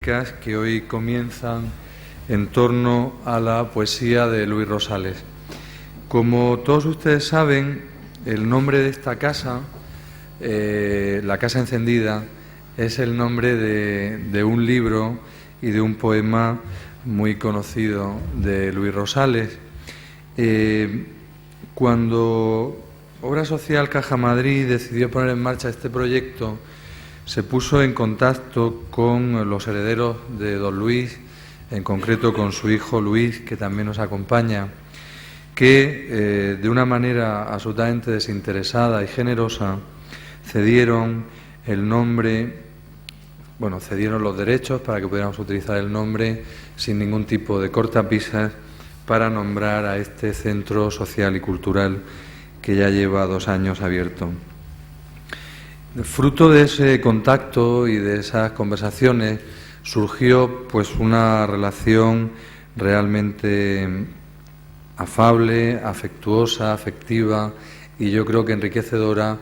Que hoy comienzan en torno a la poesía de Luis Rosales. Como todos ustedes saben, el nombre de esta casa, La Casa Encendida, es el nombre de un libro y de un poema muy conocido de Luis Rosales. Cuando Obra Social Caja Madrid decidió poner en marcha este proyecto, se puso en contacto con los herederos de don Luis, en concreto con su hijo Luis, que también nos acompaña, que de una manera absolutamente desinteresada y generosa cedieron el nombre, cedieron los derechos para que pudiéramos utilizar el nombre sin ningún tipo de cortapisas para nombrar a este centro social y cultural que ya lleva 2 años abierto. Fruto de ese contacto y de esas conversaciones surgió pues una relación realmente afable, afectuosa, afectiva y yo creo que enriquecedora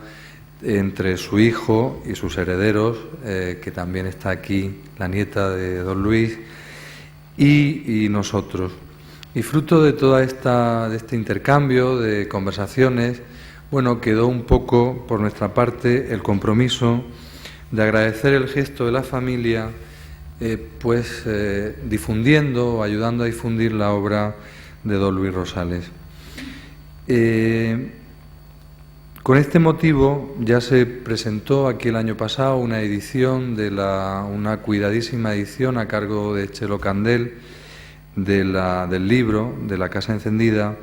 entre su hijo y sus herederos, que también está aquí, la nieta de don Luis, y nosotros. Y fruto de todo este intercambio de conversaciones, quedó un poco por nuestra parte el compromiso de agradecer el gesto de la familia, difundiendo o ayudando a difundir la obra de don Luis Rosales. Con este motivo ya se presentó aquí el año pasado una edición una cuidadísima edición a cargo de Chelo Candel del libro de La Casa Encendida.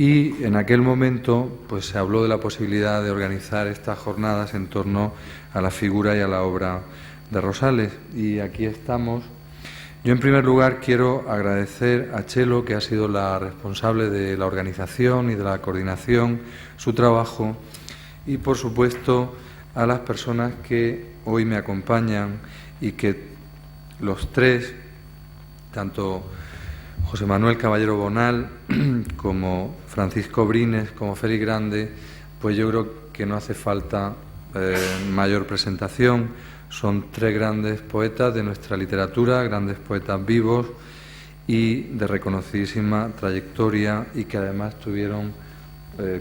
Y en aquel momento se habló de la posibilidad de organizar estas jornadas en torno a la figura y a la obra de Rosales. Y aquí estamos. Yo, en primer lugar, quiero agradecer a Chelo, que ha sido la responsable de la organización y de la coordinación, su trabajo, y, por supuesto, a las personas que hoy me acompañan y que los tres, tanto José Manuel Caballero Bonal, como Francisco Brines, como Félix Grande, pues yo creo que no hace falta mayor presentación. Son 3 grandes poetas de nuestra literatura, grandes poetas vivos y de reconocidísima trayectoria y que además tuvieron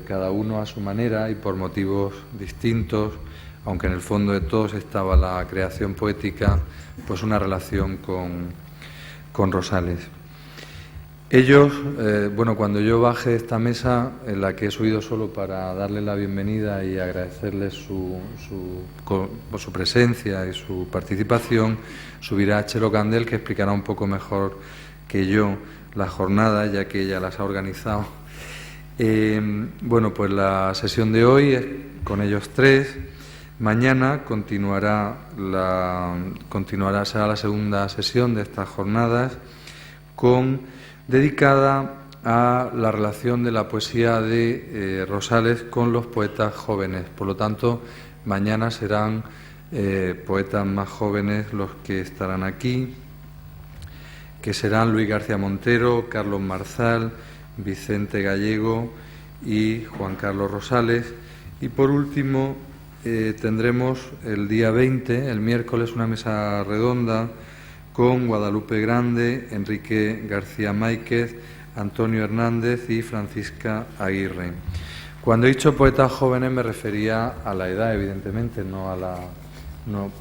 cada uno a su manera y por motivos distintos, aunque en el fondo de todos estaba la creación poética, pues una relación con Rosales. Ellos, cuando yo baje de esta mesa, en la que he subido solo para darles la bienvenida y agradecerles su presencia y su participación, subirá Chelo Candel, que explicará un poco mejor que yo la jornada, ya que ella las ha organizado. Pues la sesión de hoy es con ellos 3. Mañana será la segunda sesión de estas jornadas dedicada a la relación de la poesía de Rosales con los poetas jóvenes. Por lo tanto, mañana serán poetas más jóvenes los que estarán aquí, que serán Luis García Montero, Carlos Marzal, Vicente Gallego y Juan Carlos Rosales. Y por último, tendremos el día 20, el miércoles, una mesa redonda con Guadalupe Grande, Enrique García Máiquez, Antonio Hernández y Francisca Aguirre. Cuando he dicho poetas jóvenes me refería a la edad, evidentemente,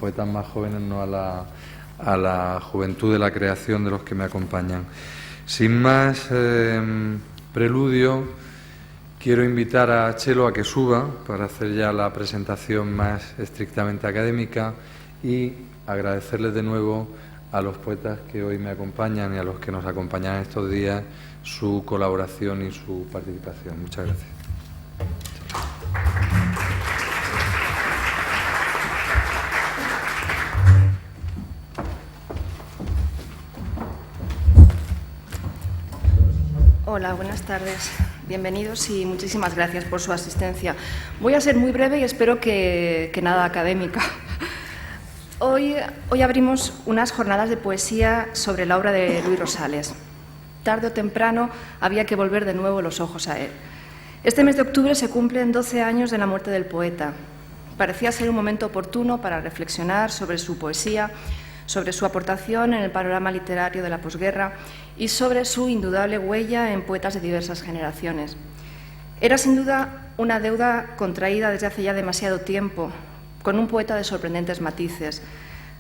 poetas más jóvenes, no a la juventud de la creación de los que me acompañan. Sin más preludio, quiero invitar a Chelo a que suba para hacer ya la presentación más estrictamente académica y agradecerles de nuevo a los poetas que hoy me acompañan y a los que nos acompañan estos días su colaboración y su participación. Muchas gracias. Hola, buenas tardes. Bienvenidos y muchísimas gracias por su asistencia. Voy a ser muy breve y espero que nada académica. Hoy abrimos unas jornadas de poesía sobre la obra de Luis Rosales. Tarde o temprano había que volver de nuevo los ojos a él. Este mes de octubre se cumplen 12 años de la muerte del poeta. Parecía ser un momento oportuno para reflexionar sobre su poesía, sobre su aportación en el panorama literario de la posguerra y sobre su indudable huella en poetas de diversas generaciones. Era sin duda una deuda contraída desde hace ya demasiado tiempo, con un poeta de sorprendentes matices,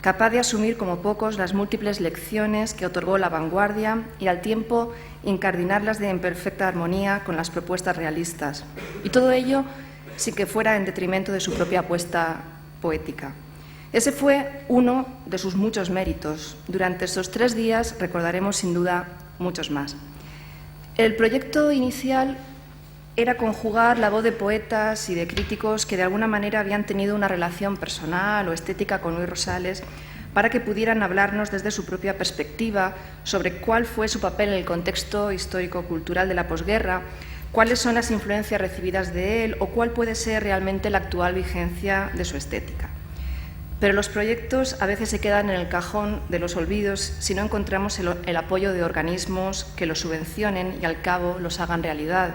capaz de asumir como pocos las múltiples lecciones que otorgó la vanguardia y al tiempo incardinarlas en perfecta armonía con las propuestas realistas. Y todo ello sin que fuera en detrimento de su propia apuesta poética. Ese fue uno de sus muchos méritos. Durante estos 3 días recordaremos sin duda muchos más. El proyecto inicial era conjugar la voz de poetas y de críticos que de alguna manera habían tenido una relación personal o estética con Luis Rosales para que pudieran hablarnos desde su propia perspectiva sobre cuál fue su papel en el contexto histórico-cultural de la posguerra, cuáles son las influencias recibidas de él o cuál puede ser realmente la actual vigencia de su estética. Pero los proyectos a veces se quedan en el cajón de los olvidos si no encontramos el apoyo de organismos que los subvencionen y al cabo los hagan realidad.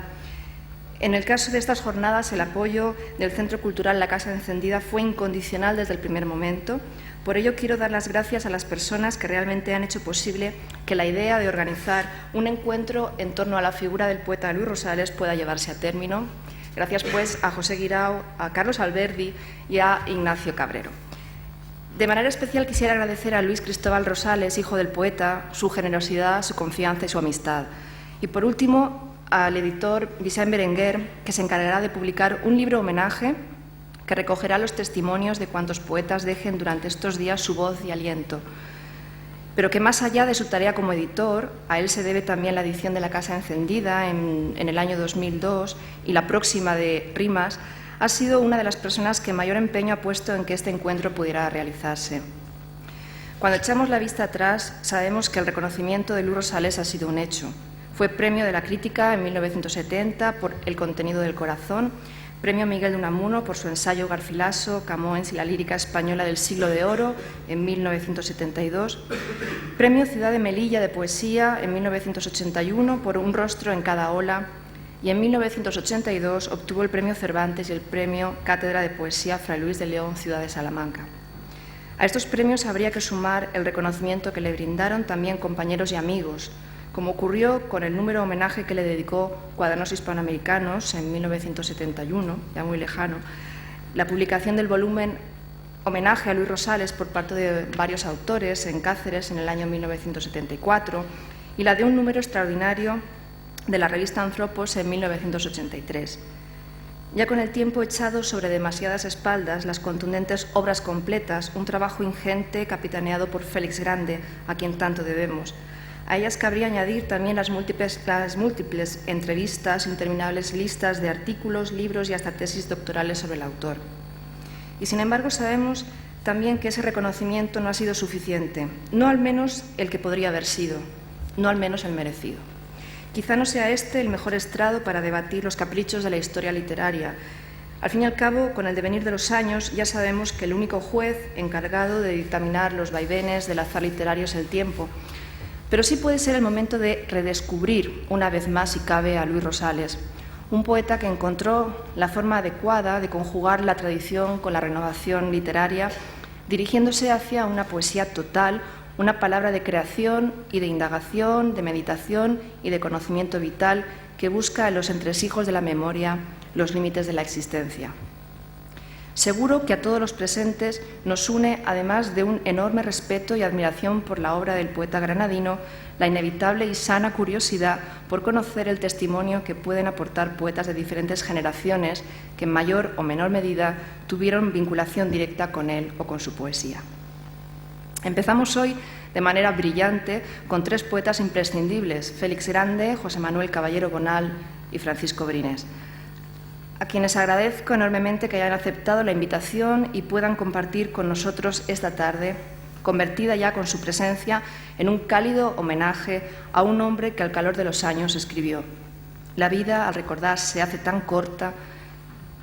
En el caso de estas jornadas, el apoyo del Centro Cultural La Casa Encendida fue incondicional desde el primer momento. Por ello, quiero dar las gracias a las personas que realmente han hecho posible que la idea de organizar un encuentro en torno a la figura del poeta Luis Rosales pueda llevarse a término. Gracias, pues, a José Guirao, a Carlos Alberdi y a Ignacio Cabrero. De manera especial quisiera agradecer a Luis Cristóbal Rosales, hijo del poeta, su generosidad, su confianza y su amistad. Y, por último, al editor Vicent Berenguer, que se encargará de publicar un libro homenaje que recogerá los testimonios de cuantos poetas dejen durante estos días su voz y aliento. Pero que más allá de su tarea como editor, a él se debe también la edición de La Casa Encendida en el año 2002 y la próxima de Rimas, ha sido una de las personas que mayor empeño ha puesto en que este encuentro pudiera realizarse. Cuando echamos la vista atrás, sabemos que el reconocimiento de Luis Rosales ha sido un hecho. Fue Premio de la Crítica en 1970 por El contenido del corazón, Premio Miguel de Unamuno por su ensayo Garcilaso, Camões y la lírica española del siglo de oro en 1972, Premio Ciudad de Melilla de Poesía en 1981 por Un rostro en cada ola y en 1982 obtuvo el Premio Cervantes y el Premio Cátedra de Poesía Fray Luis de León, Ciudad de Salamanca. A estos premios habría que sumar el reconocimiento que le brindaron también compañeros y amigos, como ocurrió con el número homenaje que le dedicó Cuadernos Hispanoamericanos en 1971, ya muy lejano, la publicación del volumen Homenaje a Luis Rosales por parte de varios autores en Cáceres en el año 1974 y la de un número extraordinario de la revista Anthropos en 1983. Ya con el tiempo echado sobre demasiadas espaldas las contundentes obras completas, un trabajo ingente capitaneado por Félix Grande, a quien tanto debemos. A ellas cabría añadir también las múltiples entrevistas, interminables listas de artículos, libros y hasta tesis doctorales sobre el autor. Y sin embargo sabemos también que ese reconocimiento no ha sido suficiente, no al menos el que podría haber sido, no al menos el merecido. Quizá no sea este el mejor estrado para debatir los caprichos de la historia literaria. Al fin y al cabo, con el devenir de los años, ya sabemos que el único juez encargado de dictaminar los vaivenes del azar literario es el tiempo. Pero sí puede ser el momento de redescubrir, una vez más si cabe, a Luis Rosales, un poeta que encontró la forma adecuada de conjugar la tradición con la renovación literaria, dirigiéndose hacia una poesía total, una palabra de creación y de indagación, de meditación y de conocimiento vital que busca en los entresijos de la memoria los límites de la existencia. Seguro que a todos los presentes nos une, además de un enorme respeto y admiración por la obra del poeta granadino, la inevitable y sana curiosidad por conocer el testimonio que pueden aportar poetas de diferentes generaciones que en mayor o menor medida tuvieron vinculación directa con él o con su poesía. Empezamos hoy de manera brillante con 3 poetas imprescindibles, Félix Grande, José Manuel Caballero Bonal y Francisco Brines, a quienes agradezco enormemente que hayan aceptado la invitación y puedan compartir con nosotros esta tarde, convertida ya con su presencia en un cálido homenaje a un hombre que al calor de los años escribió: la vida, al recordar, se hace tan corta,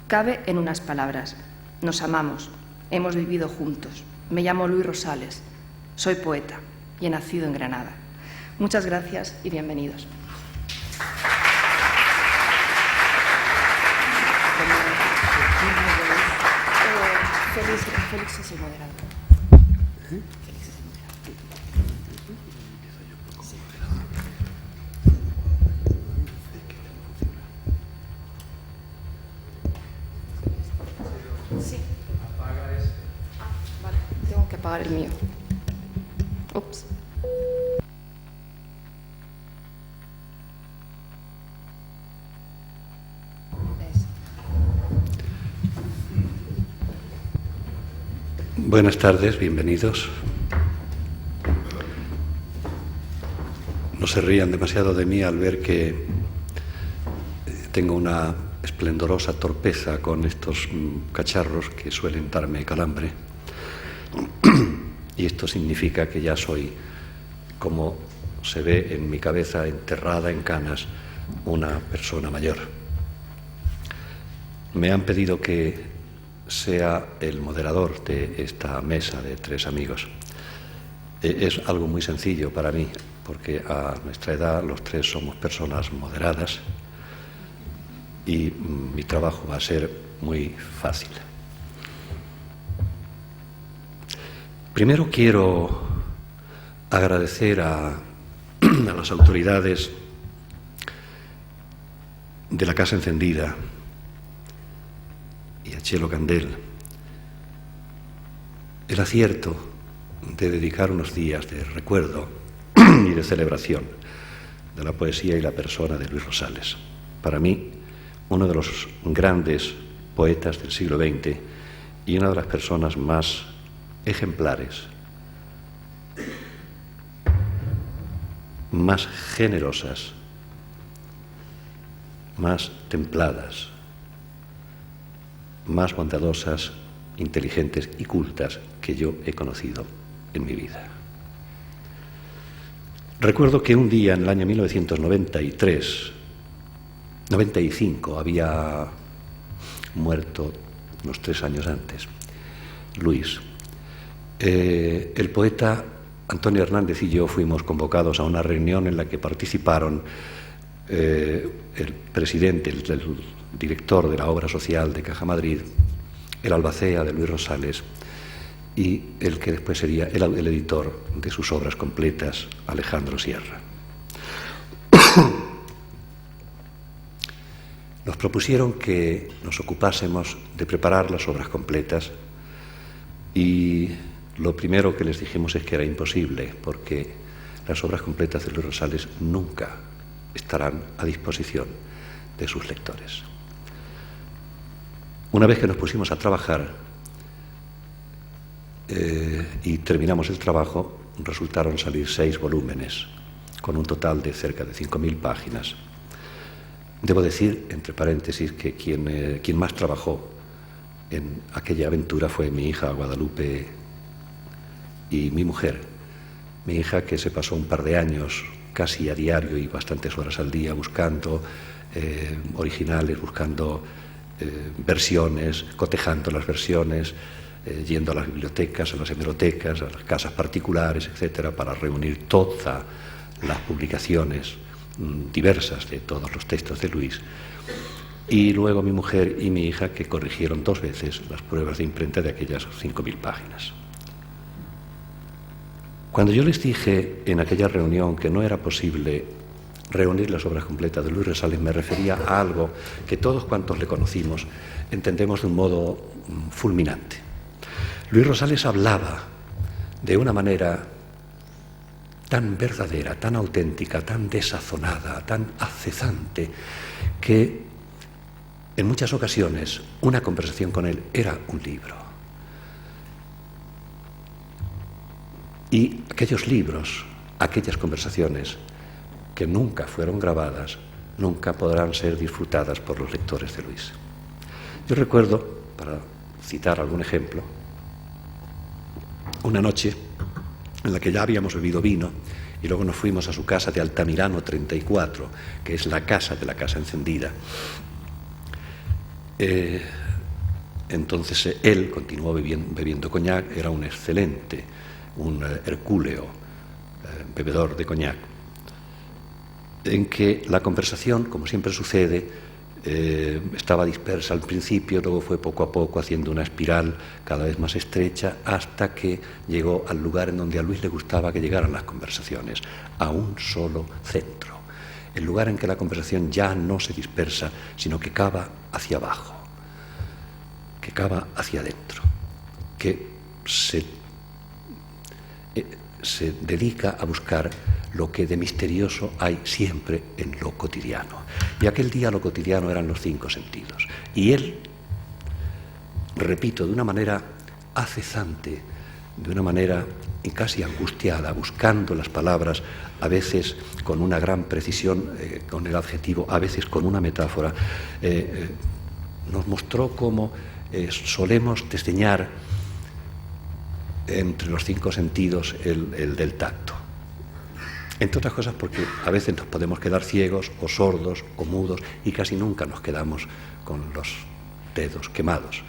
cabe en unas palabras: nos amamos, hemos vivido juntos, me llamo Luis Rosales, soy poeta y he nacido en Granada. Muchas gracias y bienvenidos. Félix es el moderador. Félix es el moderador. grabar el mío. Ups. Buenas tardes, bienvenidos. No se rían demasiado de mí al ver que tengo una esplendorosa torpeza con estos cacharros que suelen darme calambre. Y esto significa que ya soy, como se ve en mi cabeza enterrada en canas, una persona mayor. Me han pedido que sea el moderador de esta mesa de tres amigos. Es algo muy sencillo para mí, porque a nuestra edad los tres somos personas moderadas y mi trabajo va a ser muy fácil. Primero quiero agradecer a las autoridades de la Casa Encendida y a Txelo Candel el acierto de dedicar unos días de recuerdo y de celebración de la poesía y la persona de Luis Rosales. Para mí, uno de los grandes poetas del siglo XX y una de las personas más ejemplares, más generosas, más templadas, más bondadosas, inteligentes y cultas que yo he conocido en mi vida. Recuerdo que un día en el año 1995 había muerto unos 3 años antes Luis. El poeta Antonio Hernández y yo fuimos convocados a una reunión en la que participaron el presidente, el director de la obra social de Caja Madrid, el albacea de Luis Rosales y el que después sería el editor de sus obras completas, Alejandro Sierra. Nos propusieron que nos ocupásemos de preparar las obras completas y lo primero que les dijimos es que era imposible, porque las obras completas de Luis Rosales nunca estarán a disposición de sus lectores. Una vez que nos pusimos a trabajar y terminamos el trabajo, resultaron salir 6 volúmenes, con un total de cerca de 5.000 páginas. Debo decir, entre paréntesis, que quien más trabajó en aquella aventura fue mi hija Guadalupe y mi mujer. Mi hija, que se pasó un par de años casi a diario y bastantes horas al día buscando originales, buscando versiones, cotejando las versiones, yendo a las bibliotecas, a las hemerotecas, a las casas particulares, etcétera, para reunir todas las publicaciones diversas de todos los textos de Luis. Y luego mi mujer y mi hija, que corrigieron 2 veces las pruebas de imprenta de aquellas 5.000 páginas. Cuando yo les dije en aquella reunión que no era posible reunir las obras completas de Luis Rosales, me refería a algo que todos cuantos le conocimos entendemos de un modo fulminante. Luis Rosales hablaba de una manera tan verdadera, tan auténtica, tan desazonada, tan accesante, que en muchas ocasiones una conversación con él era un libro. Y aquellos libros, aquellas conversaciones que nunca fueron grabadas, nunca podrán ser disfrutadas por los lectores de Luis. Yo recuerdo, para citar algún ejemplo, una noche en la que ya habíamos bebido vino y luego nos fuimos a su casa de Altamirano 34, que es la casa de la Casa Encendida. Entonces él continuó bebiendo coñac, era un excelente, un hercúleo bebedor de coñac, en que la conversación, como siempre sucede, estaba dispersa al principio, luego fue poco a poco haciendo una espiral cada vez más estrecha hasta que llegó al lugar en donde a Luis le gustaba que llegaran las conversaciones, a un solo centro, el lugar en que la conversación ya no se dispersa, sino que cava hacia abajo, que cava hacia adentro, que se se dedica a buscar lo que de misterioso hay siempre en lo cotidiano. Y aquel día lo cotidiano eran los 5 sentidos. Y él, repito, de una manera acesante, de una manera casi angustiada, buscando las palabras, a veces con una gran precisión, con el adjetivo, a veces con una metáfora, nos mostró cómo solemos desdeñar entre los 5 sentidos el del tacto. Entre otras cosas porque a veces nos podemos quedar ciegos o sordos o mudos y casi nunca nos quedamos con los dedos quemados.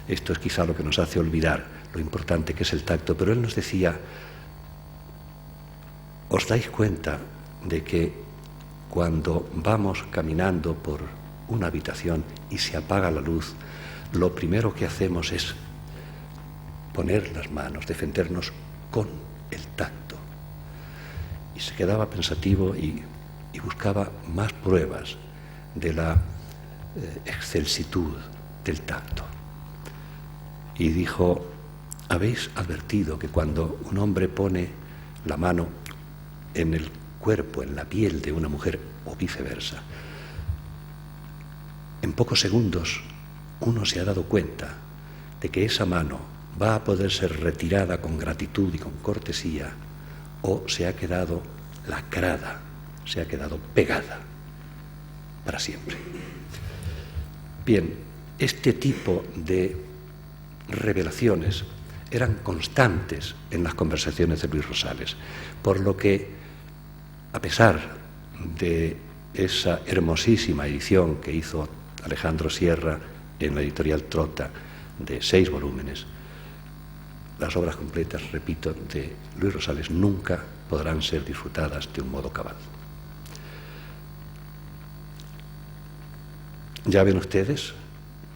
Esto es quizá lo que nos hace olvidar lo importante que es el tacto, pero él nos decía, ¿os dais cuenta de que cuando vamos caminando por una habitación y se apaga la luz, lo primero que hacemos es poner las manos, defendernos con el tacto? Y se quedaba pensativo y buscaba más pruebas de la excelsitud del tacto. Y dijo, ¿habéis advertido que cuando un hombre pone la mano en el cuerpo, en la piel de una mujer o viceversa, en pocos segundos uno se ha dado cuenta de que esa mano va a poder ser retirada con gratitud y con cortesía o se ha quedado lacrada, se ha quedado pegada para siempre? Bien, este tipo de revelaciones eran constantes en las conversaciones de Luis Rosales, por lo que, a pesar de esa hermosísima edición que hizo Alejandro Sierra en la editorial Trota de 6 volúmenes, las obras completas, repito, de Luis Rosales nunca podrán ser disfrutadas de un modo cabal. Ya ven ustedes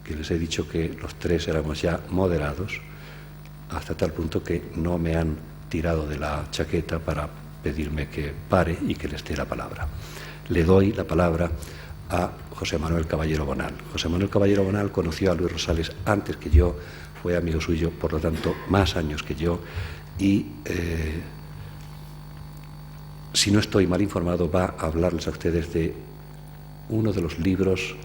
que les he dicho que los 3 éramos ya moderados, hasta tal punto que no me han tirado de la chaqueta para pedirme que pare y que les dé la palabra. Le doy la palabra a José Manuel Caballero Bonal. José Manuel Caballero Bonal conoció a Luis Rosales antes que yo, fue amigo suyo, por lo tanto, más años que yo, y si no estoy mal informado, va a hablarles a ustedes de uno de los libros,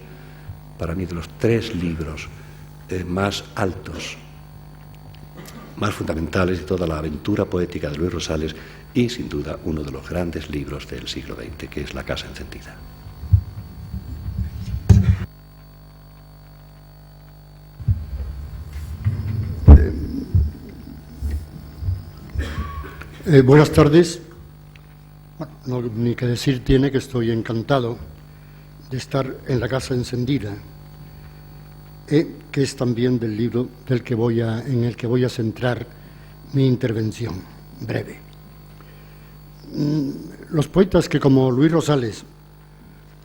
para mí de los 3 libros más altos, más fundamentales de toda la aventura poética de Luis Rosales y, sin duda, uno de los grandes libros del siglo XX, que es La casa encendida. Buenas tardes. No, ni que decir tiene que estoy encantado de estar en La casa encendida, que es también del libro en el que voy a centrar mi intervención breve. Los poetas que, como Luis Rosales,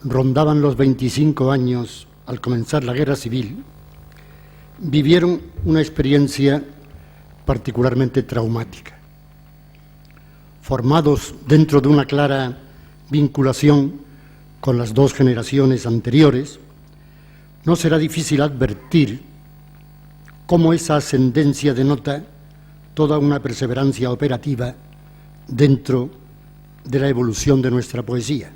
rondaban los 25 años al comenzar la Guerra Civil, vivieron una experiencia particularmente traumática. Formados dentro de una clara vinculación con las 2 generaciones anteriores, no será difícil advertir cómo esa ascendencia denota toda una perseverancia operativa dentro de la evolución de nuestra poesía,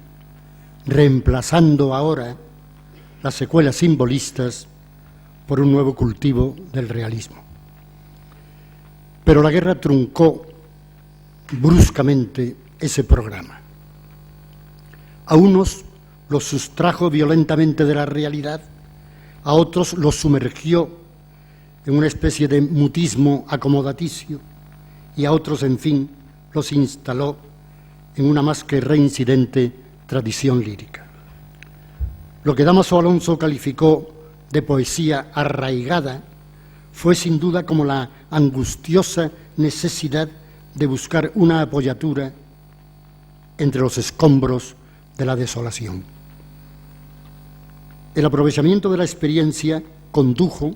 reemplazando ahora las secuelas simbolistas por un nuevo cultivo del realismo. Pero la guerra truncó bruscamente ese programa. A unos los sustrajo violentamente de la realidad, a otros los sumergió en una especie de mutismo acomodaticio y a otros, en fin, los instaló en una más que reincidente tradición lírica. Lo que Dámaso Alonso calificó de poesía arraigada fue sin duda como la angustiosa necesidad de buscar una apoyatura entre los escombros de la desolación. El aprovechamiento de la experiencia condujo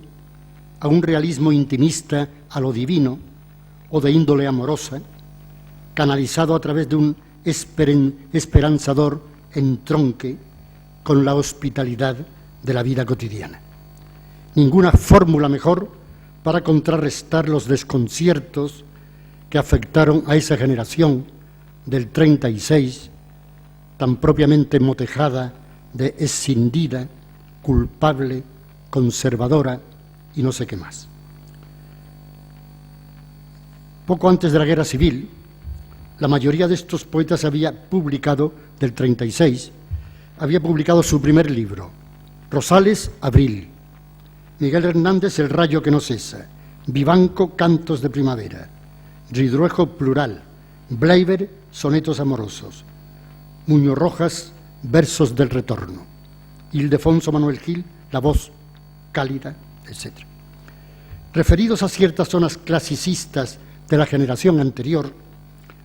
a un realismo intimista a lo divino o de índole amorosa, canalizado a través de un esperanzador entronque con la hospitalidad de la vida cotidiana. Ninguna fórmula mejor para contrarrestar los desconciertos que afectaron a esa generación del 36, tan propiamente motejada de escindida, culpable, conservadora y no sé qué más. Poco antes de la Guerra Civil, la mayoría de estos poetas del 36, había publicado su primer libro, Rosales, Abril, Miguel Hernández, El rayo que no cesa, Vivanco, Cantos de primavera, Ridruejo, Plural, Bleiber, Sonetos amorosos, Muñoz Rojas, Versos del retorno, Ildefonso Manuel Gil, La voz cálida, etc. Referidos a ciertas zonas clasicistas de la generación anterior,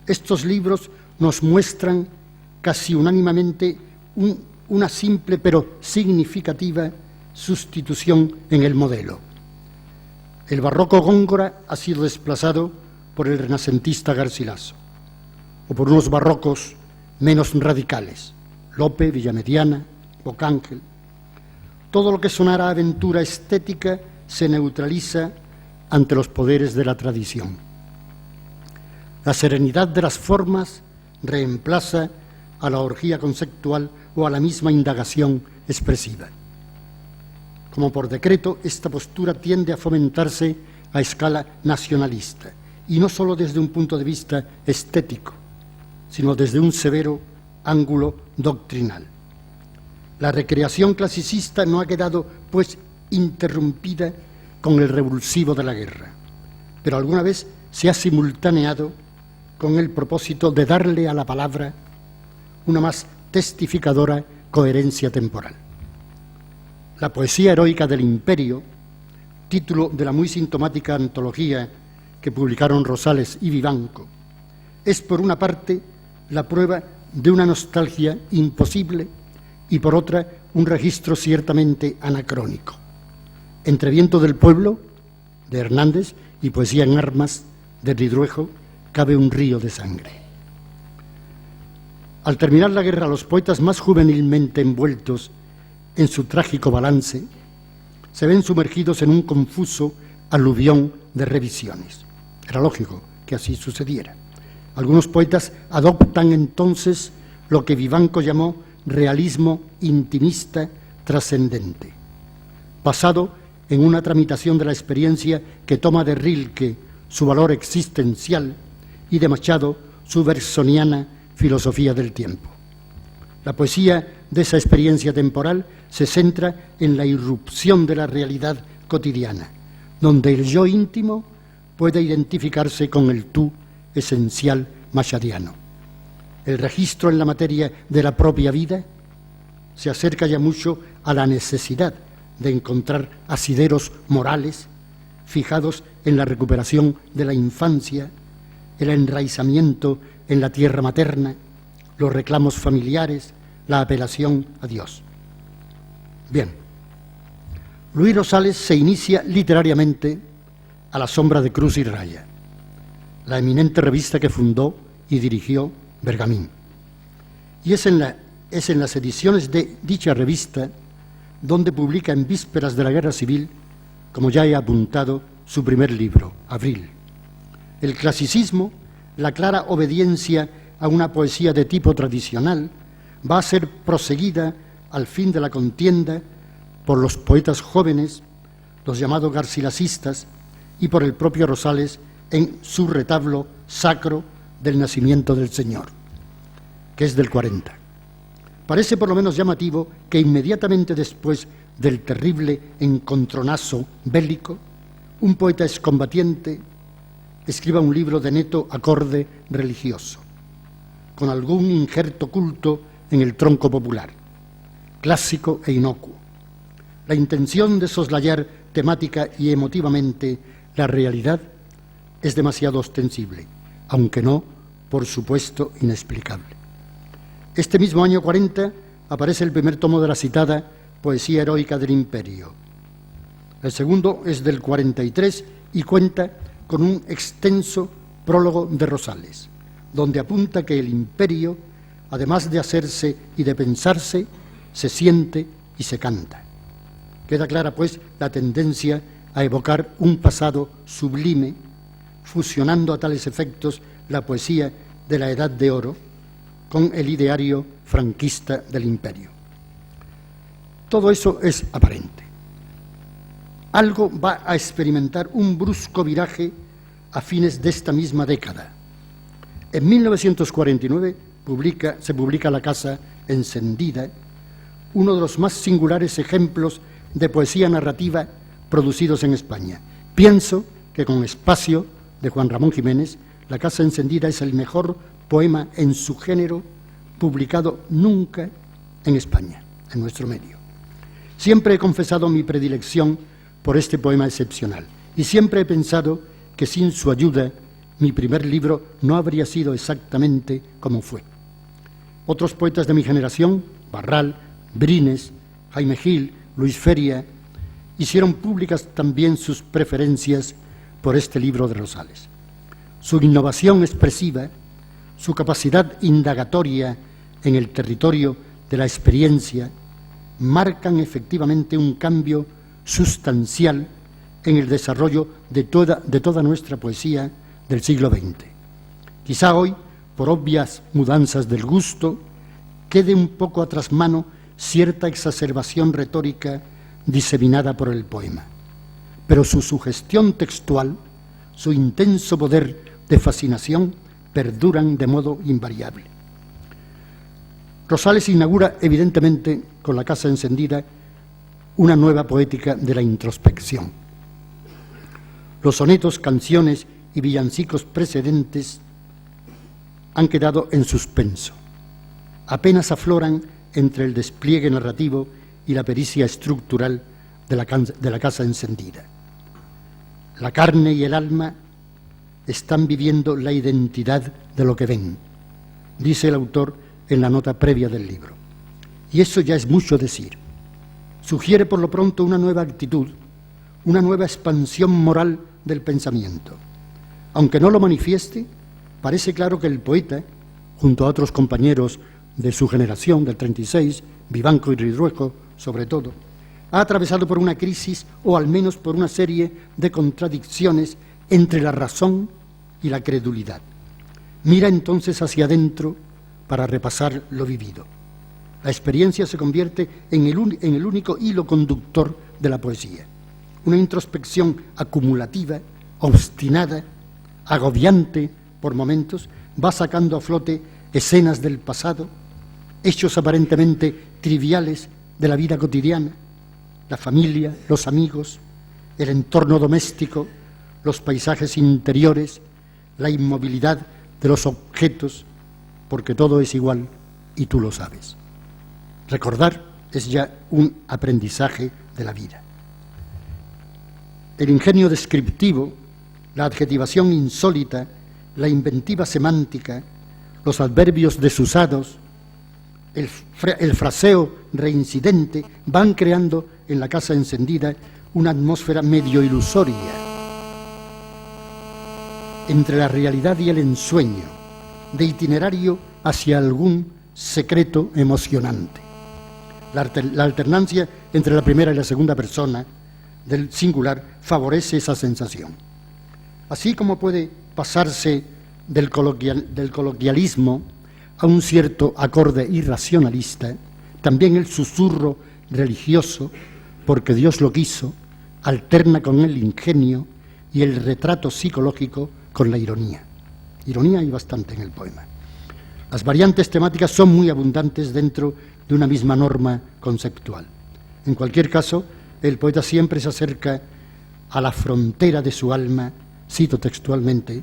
estos libros nos muestran casi unánimemente una simple pero significativa sustitución en el modelo. El barroco Góngora ha sido desplazado por el renacentista Garcilaso, o por unos barrocos menos radicales, Lope, Villamediana, Bocángel. Todo lo que sonara a aventura estética se neutraliza ante los poderes de la tradición. La serenidad de las formas reemplaza a la orgía conceptual o a la misma indagación expresiva. Como por decreto, esta postura tiende a fomentarse a escala nacionalista, y no solo desde un punto de vista estético, sino desde un severo ángulo doctrinal. La recreación clasicista no ha quedado, pues, interrumpida con el revulsivo de la guerra, pero alguna vez se ha simultaneado con el propósito de darle a la palabra una más testificadora coherencia temporal. La poesía heroica del imperio, título de la muy sintomática antología que publicaron Rosales y Vivanco, es por una parte la prueba de una nostalgia imposible y por otra un registro ciertamente anacrónico. Entre Viento del pueblo, de Hernández, y Poesía en armas, de Ridruejo, cabe un río de sangre. Al terminar la guerra, los poetas más juvenilmente envueltos en su trágico balance se ven sumergidos en un confuso aluvión de revisiones. Era lógico que así sucediera. Algunos poetas adoptan entonces lo que Vivanco llamó realismo intimista trascendente, basado en una tramitación de la experiencia que toma de Rilke su valor existencial y de Machado su bersoniana filosofía del tiempo. La poesía de esa experiencia temporal se centra en la irrupción de la realidad cotidiana, donde el yo íntimo puede identificarse con el tú esencial machadiano. El registro en la materia de la propia vida se acerca ya mucho a la necesidad de encontrar asideros morales fijados en la recuperación de la infancia, el enraizamiento en la tierra materna, los reclamos familiares, la apelación a Dios. Bien, Luis Rosales se inicia literariamente a la sombra de Cruz y Raya, la eminente revista que fundó y dirigió Bergamín. Y es en las ediciones de dicha revista donde publica en vísperas de la Guerra Civil, como ya he apuntado, su primer libro, Abril. El clasicismo, la clara obediencia a una poesía de tipo tradicional, va a ser proseguida al fin de la contienda por los poetas jóvenes, los llamados garcilasistas, y por el propio Rosales en su retablo sacro del nacimiento del Señor, que es del 40. Parece por lo menos llamativo que inmediatamente después del terrible encontronazo bélico, un poeta excombatiente escriba un libro de neto acorde religioso, con algún injerto culto en el tronco popular, clásico e inocuo. La intención de soslayar temática y emotivamente la realidad es demasiado ostensible, aunque no, por supuesto, inexplicable. Este mismo año 40 aparece el primer tomo de la citada Poesía heroica del imperio. El segundo es del 43 y cuenta con un extenso prólogo de Rosales, donde apunta que el imperio, además de hacerse y de pensarse, se siente y se canta. Queda clara, pues, la tendencia a evocar un pasado sublime, fusionando a tales efectos la poesía de la Edad de Oro con el ideario franquista del imperio. Todo eso es aparente. Algo va a experimentar un brusco viraje a fines de esta misma década. En 1949 se publica La Casa Encendida, uno de los más singulares ejemplos de poesía narrativa producidos en España. Pienso que con Espacio, de Juan Ramón Jiménez, La Casa Encendida es el mejor poema en su género publicado nunca en España, en nuestro medio. Siempre he confesado mi predilección por este poema excepcional y siempre he pensado que sin su ayuda mi primer libro no habría sido exactamente como fue. Otros poetas de mi generación, Barral, Brines, Jaime Gil, Luis Feria, hicieron públicas también sus preferencias por este libro de Rosales. Su innovación expresiva, su capacidad indagatoria en el territorio de la experiencia, marcan efectivamente un cambio sustancial en el desarrollo de toda nuestra poesía del siglo XX. Quizá hoy, por obvias mudanzas del gusto, quede un poco a trasmano cierta exacerbación retórica diseminada por el poema, pero su sugestión textual, su intenso poder de fascinación perduran de modo invariable. Rosales inaugura, evidentemente, con La Casa Encendida, una nueva poética de la introspección. Los sonetos, canciones y villancicos precedentes han quedado en suspenso. Apenas afloran entre el despliegue narrativo y la pericia estructural de la Casa Encendida. La carne y el alma están viviendo la identidad de lo que ven, dice el autor en la nota previa del libro. Y eso ya es mucho decir. Sugiere por lo pronto una nueva actitud, una nueva expansión moral del pensamiento. Aunque no lo manifieste, parece claro que el poeta, junto a otros compañeros de su generación, del 36, Vivanco y Ridruejo, sobre todo, ha atravesado por una crisis o al menos por una serie de contradicciones entre la razón y la credulidad. Mira entonces hacia adentro para repasar lo vivido. La experiencia se convierte en el único hilo conductor de la poesía. Una introspección acumulativa, obstinada, agobiante por momentos, va sacando a flote escenas del pasado, hechos aparentemente triviales de la vida cotidiana, la familia, los amigos, el entorno doméstico, los paisajes interiores, la inmovilidad de los objetos, porque todo es igual y tú lo sabes. Recordar es ya un aprendizaje de la vida. El ingenio descriptivo, la adjetivación insólita, la inventiva semántica, los adverbios desusados, el fraseo reincidente van creando en La Casa Encendida una atmósfera medio ilusoria entre la realidad y el ensueño, de itinerario hacia algún secreto emocionante. La alternancia entre la primera y la segunda persona del singular favorece esa sensación. Así como puede pasarse del coloquialismo a un cierto acorde irracionalista, también el susurro religioso, porque Dios lo quiso, alterna con el ingenio y el retrato psicológico con la ironía. Ironía hay bastante en el poema. Las variantes temáticas son muy abundantes dentro de una misma norma conceptual. En cualquier caso, el poeta siempre se acerca a la frontera de su alma, cito textualmente,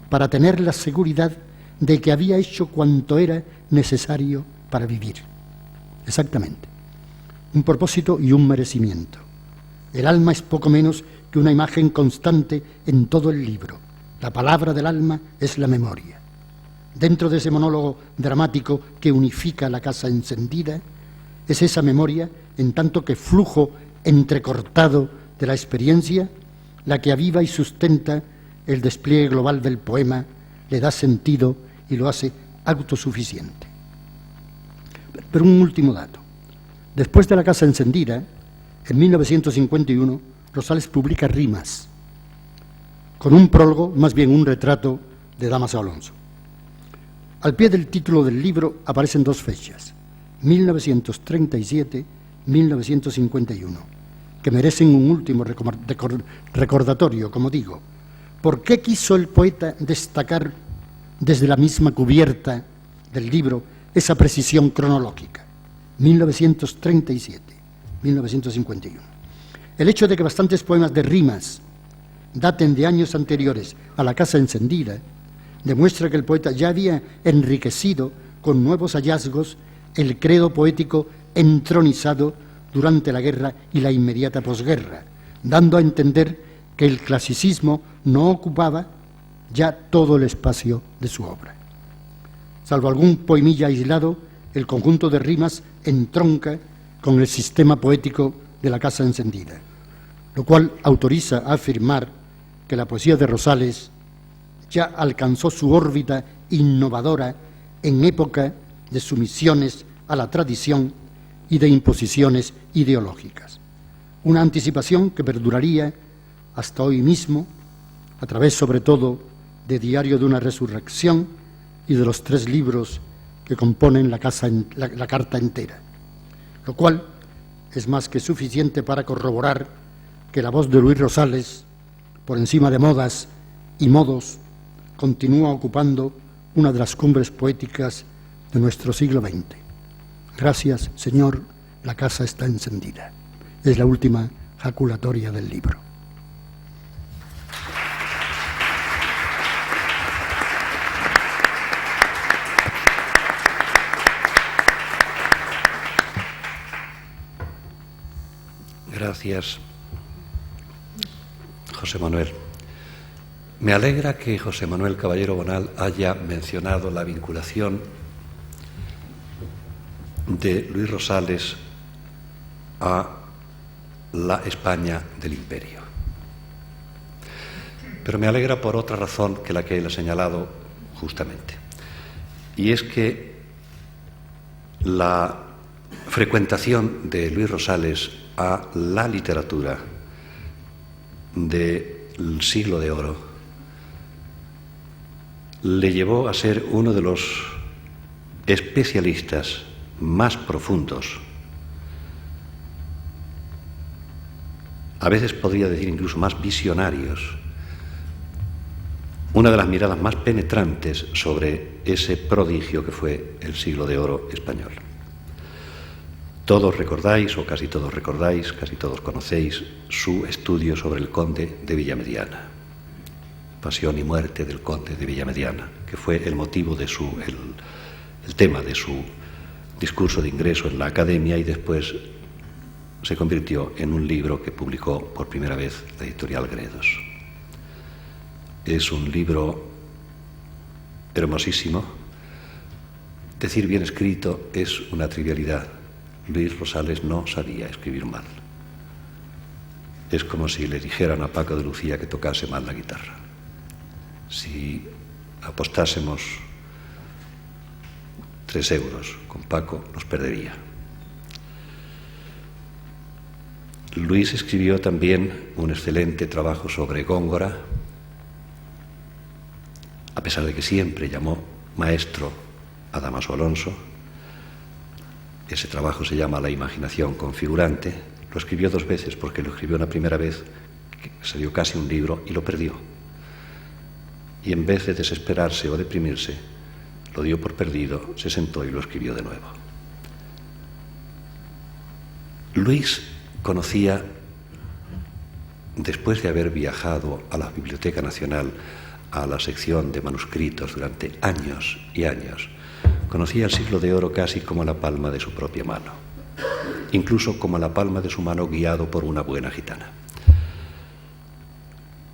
para tener la seguridad de que había hecho cuanto era necesario para vivir. Exactamente. Un propósito y un merecimiento. El alma es poco menos que una imagen constante en todo el libro. La palabra del alma es la memoria. Dentro de ese monólogo dramático que unifica La Casa Encendida, es esa memoria, en tanto que flujo entrecortado de la experiencia, la que aviva y sustenta el despliegue global del poema, le da sentido y lo hace autosuficiente. Pero un último dato. Después de La Casa Encendida, en 1951, Rosales publica Rimas. con un prólogo, más bien un retrato de Dámaso Alonso. Al pie del título del libro aparecen dos fechas, 1937-1951, que merecen un último recordatorio, como digo. ¿Por qué quiso el poeta destacar desde la misma cubierta del libro esa precisión cronológica? 1937-1951. El hecho de que bastantes poemas de rimas daten de años anteriores a La casa encendida demuestra que el poeta ya había enriquecido con nuevos hallazgos el credo poético entronizado durante la guerra y la inmediata posguerra, dando a entender que el clasicismo no ocupaba ya todo el espacio de su obra. Salvo algún poemilla aislado, el conjunto de rimas entronca con el sistema poético de La casa encendida, lo cual autoriza a afirmar que la poesía de Rosales ya alcanzó su órbita innovadora en época de sumisiones a la tradición y de imposiciones ideológicas. Una anticipación que perduraría hasta hoy mismo, a través sobre todo de Diario de una resurrección y de los 3 libros que componen la carta entera, lo cual es más que suficiente para corroborar que la voz de Luis Rosales, por encima de modas y modos, continúa ocupando una de las cumbres poéticas de nuestro siglo XX. Gracias, Señor, la casa está encendida. Es la última jaculatoria del libro. Gracias, José Manuel. Me alegra que José Manuel Caballero Bonal haya mencionado la vinculación de Luis Rosales a la España del Imperio. Pero me alegra por otra razón que la que él ha señalado justamente. Y es que la frecuentación de Luis Rosales a la literatura del Siglo de Oro le llevó a ser uno de los especialistas más profundos, a veces podría decir incluso más visionarios, una de las miradas más penetrantes sobre ese prodigio que fue el Siglo de Oro español. Todos recordáis, o casi todos recordáis, casi todos conocéis su estudio sobre el conde de Villamediana, Pasión y muerte del conde de Villamediana, que fue el motivo de el tema de su discurso de ingreso en la academia, y después se convirtió en un libro que publicó por primera vez la editorial Gredos. Es un libro hermosísimo. Decir bien escrito es una trivialidad. Luis Rosales no sabía escribir mal. Es como si le dijeran a Paco de Lucía que tocase mal la guitarra. Si apostásemos 3 euros con Paco, los perdería. Luis escribió también un excelente trabajo sobre Góngora, a pesar de que siempre llamó maestro a Dámaso Alonso. Ese trabajo se llama La imaginación configurante. Lo escribió 2 veces, porque lo escribió una primera vez, que salió casi un libro, y lo perdió. Y en vez de desesperarse o deprimirse, lo dio por perdido, se sentó y lo escribió de nuevo. Luis conocía, después de haber viajado a la Biblioteca Nacional, a la sección de manuscritos durante años y años, conocía el Siglo de Oro casi como la palma de su propia mano, incluso como la palma de su mano guiado por una buena gitana.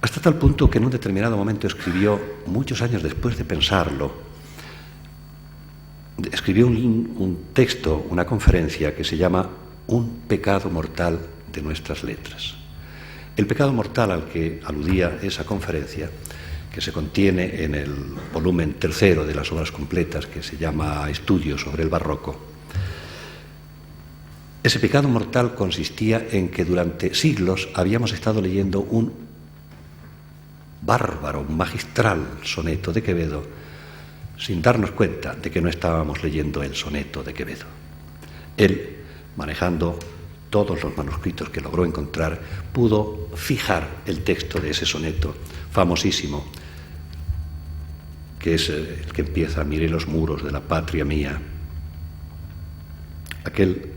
Hasta tal punto que en un determinado momento escribió, muchos años después de pensarlo, escribió un texto, una conferencia que se llama Un pecado mortal de nuestras letras. El pecado mortal al que aludía esa conferencia, que se contiene en el volumen 3 de las obras completas, que se llama Estudios sobre el Barroco. Ese pecado mortal consistía en que durante siglos habíamos estado leyendo un bárbaro, magistral soneto de Quevedo, sin darnos cuenta de que no estábamos leyendo el soneto de Quevedo. Él, manejando todos los manuscritos que logró encontrar, pudo fijar el texto de ese soneto famosísimo, que es el que empieza: miré los muros de la patria mía. Aquel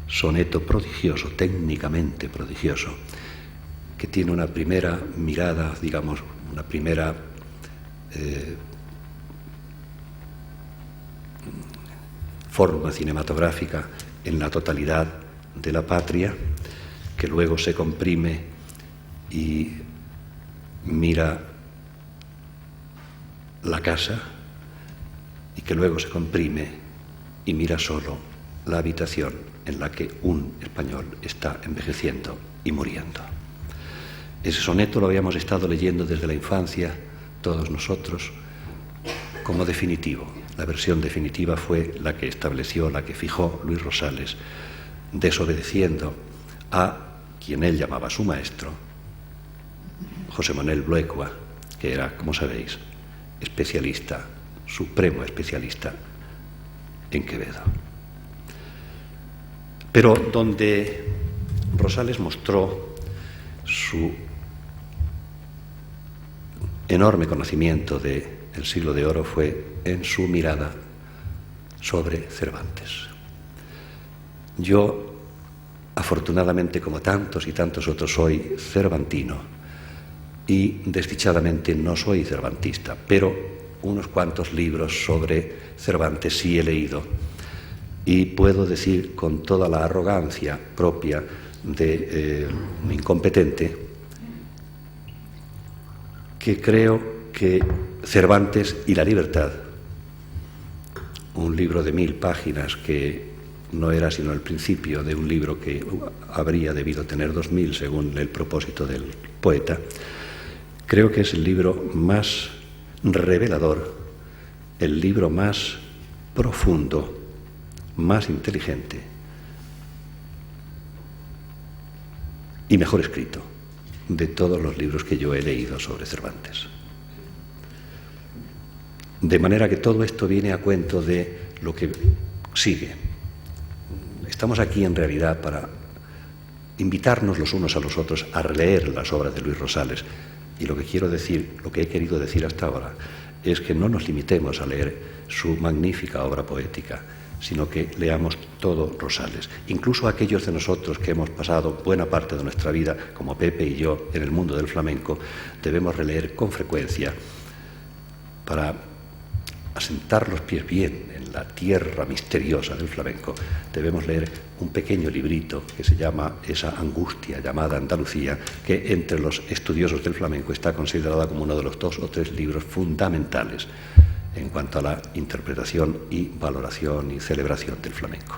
soneto prodigioso, técnicamente prodigioso, que tiene una primera mirada, digamos, una primera forma cinematográfica en la totalidad de la patria, que luego se comprime y mira la casa, y que luego se comprime y mira solo la habitación en la que un español está envejeciendo y muriendo. Ese soneto lo habíamos estado leyendo desde la infancia, todos nosotros, como definitivo. La versión definitiva fue la que estableció, la que fijó Luis Rosales, desobedeciendo a quien él llamaba su maestro, José Manuel Bluecua, que era, como sabéis, especialista, supremo especialista en Quevedo. Pero donde Rosales mostró su enorme conocimiento del siglo de oro fue en su mirada sobre Cervantes. Yo, afortunadamente, como tantos y tantos otros, soy cervantino y desdichadamente no soy cervantista, pero unos cuantos libros sobre Cervantes sí he leído y puedo decir con toda la arrogancia propia de un incompetente que creo que Cervantes y la libertad, un libro de 1000 páginas que no era sino el principio de un libro que habría debido tener 2000 según el propósito del poeta, creo que es el libro más revelador, el libro más profundo, más inteligente y mejor escrito de todos los libros que yo he leído sobre Cervantes. De manera que todo esto viene a cuento de lo que sigue. Estamos aquí en realidad para invitarnos los unos a los otros a releer las obras de Luis Rosales. Y lo que quiero decir, lo que he querido decir hasta ahora, es que no nos limitemos a leer su magnífica obra poética, sino que leamos todo Rosales. Incluso aquellos de nosotros que hemos pasado buena parte de nuestra vida, como Pepe y yo, en el mundo del flamenco, debemos releer con frecuencia para asentar los pies bien en la tierra misteriosa del flamenco. Debemos leer un pequeño librito que se llama Esa angustia llamada Andalucía, que entre los estudiosos del flamenco está considerada como uno de los 2 o 3 libros fundamentales en cuanto a la interpretación y valoración y celebración del flamenco.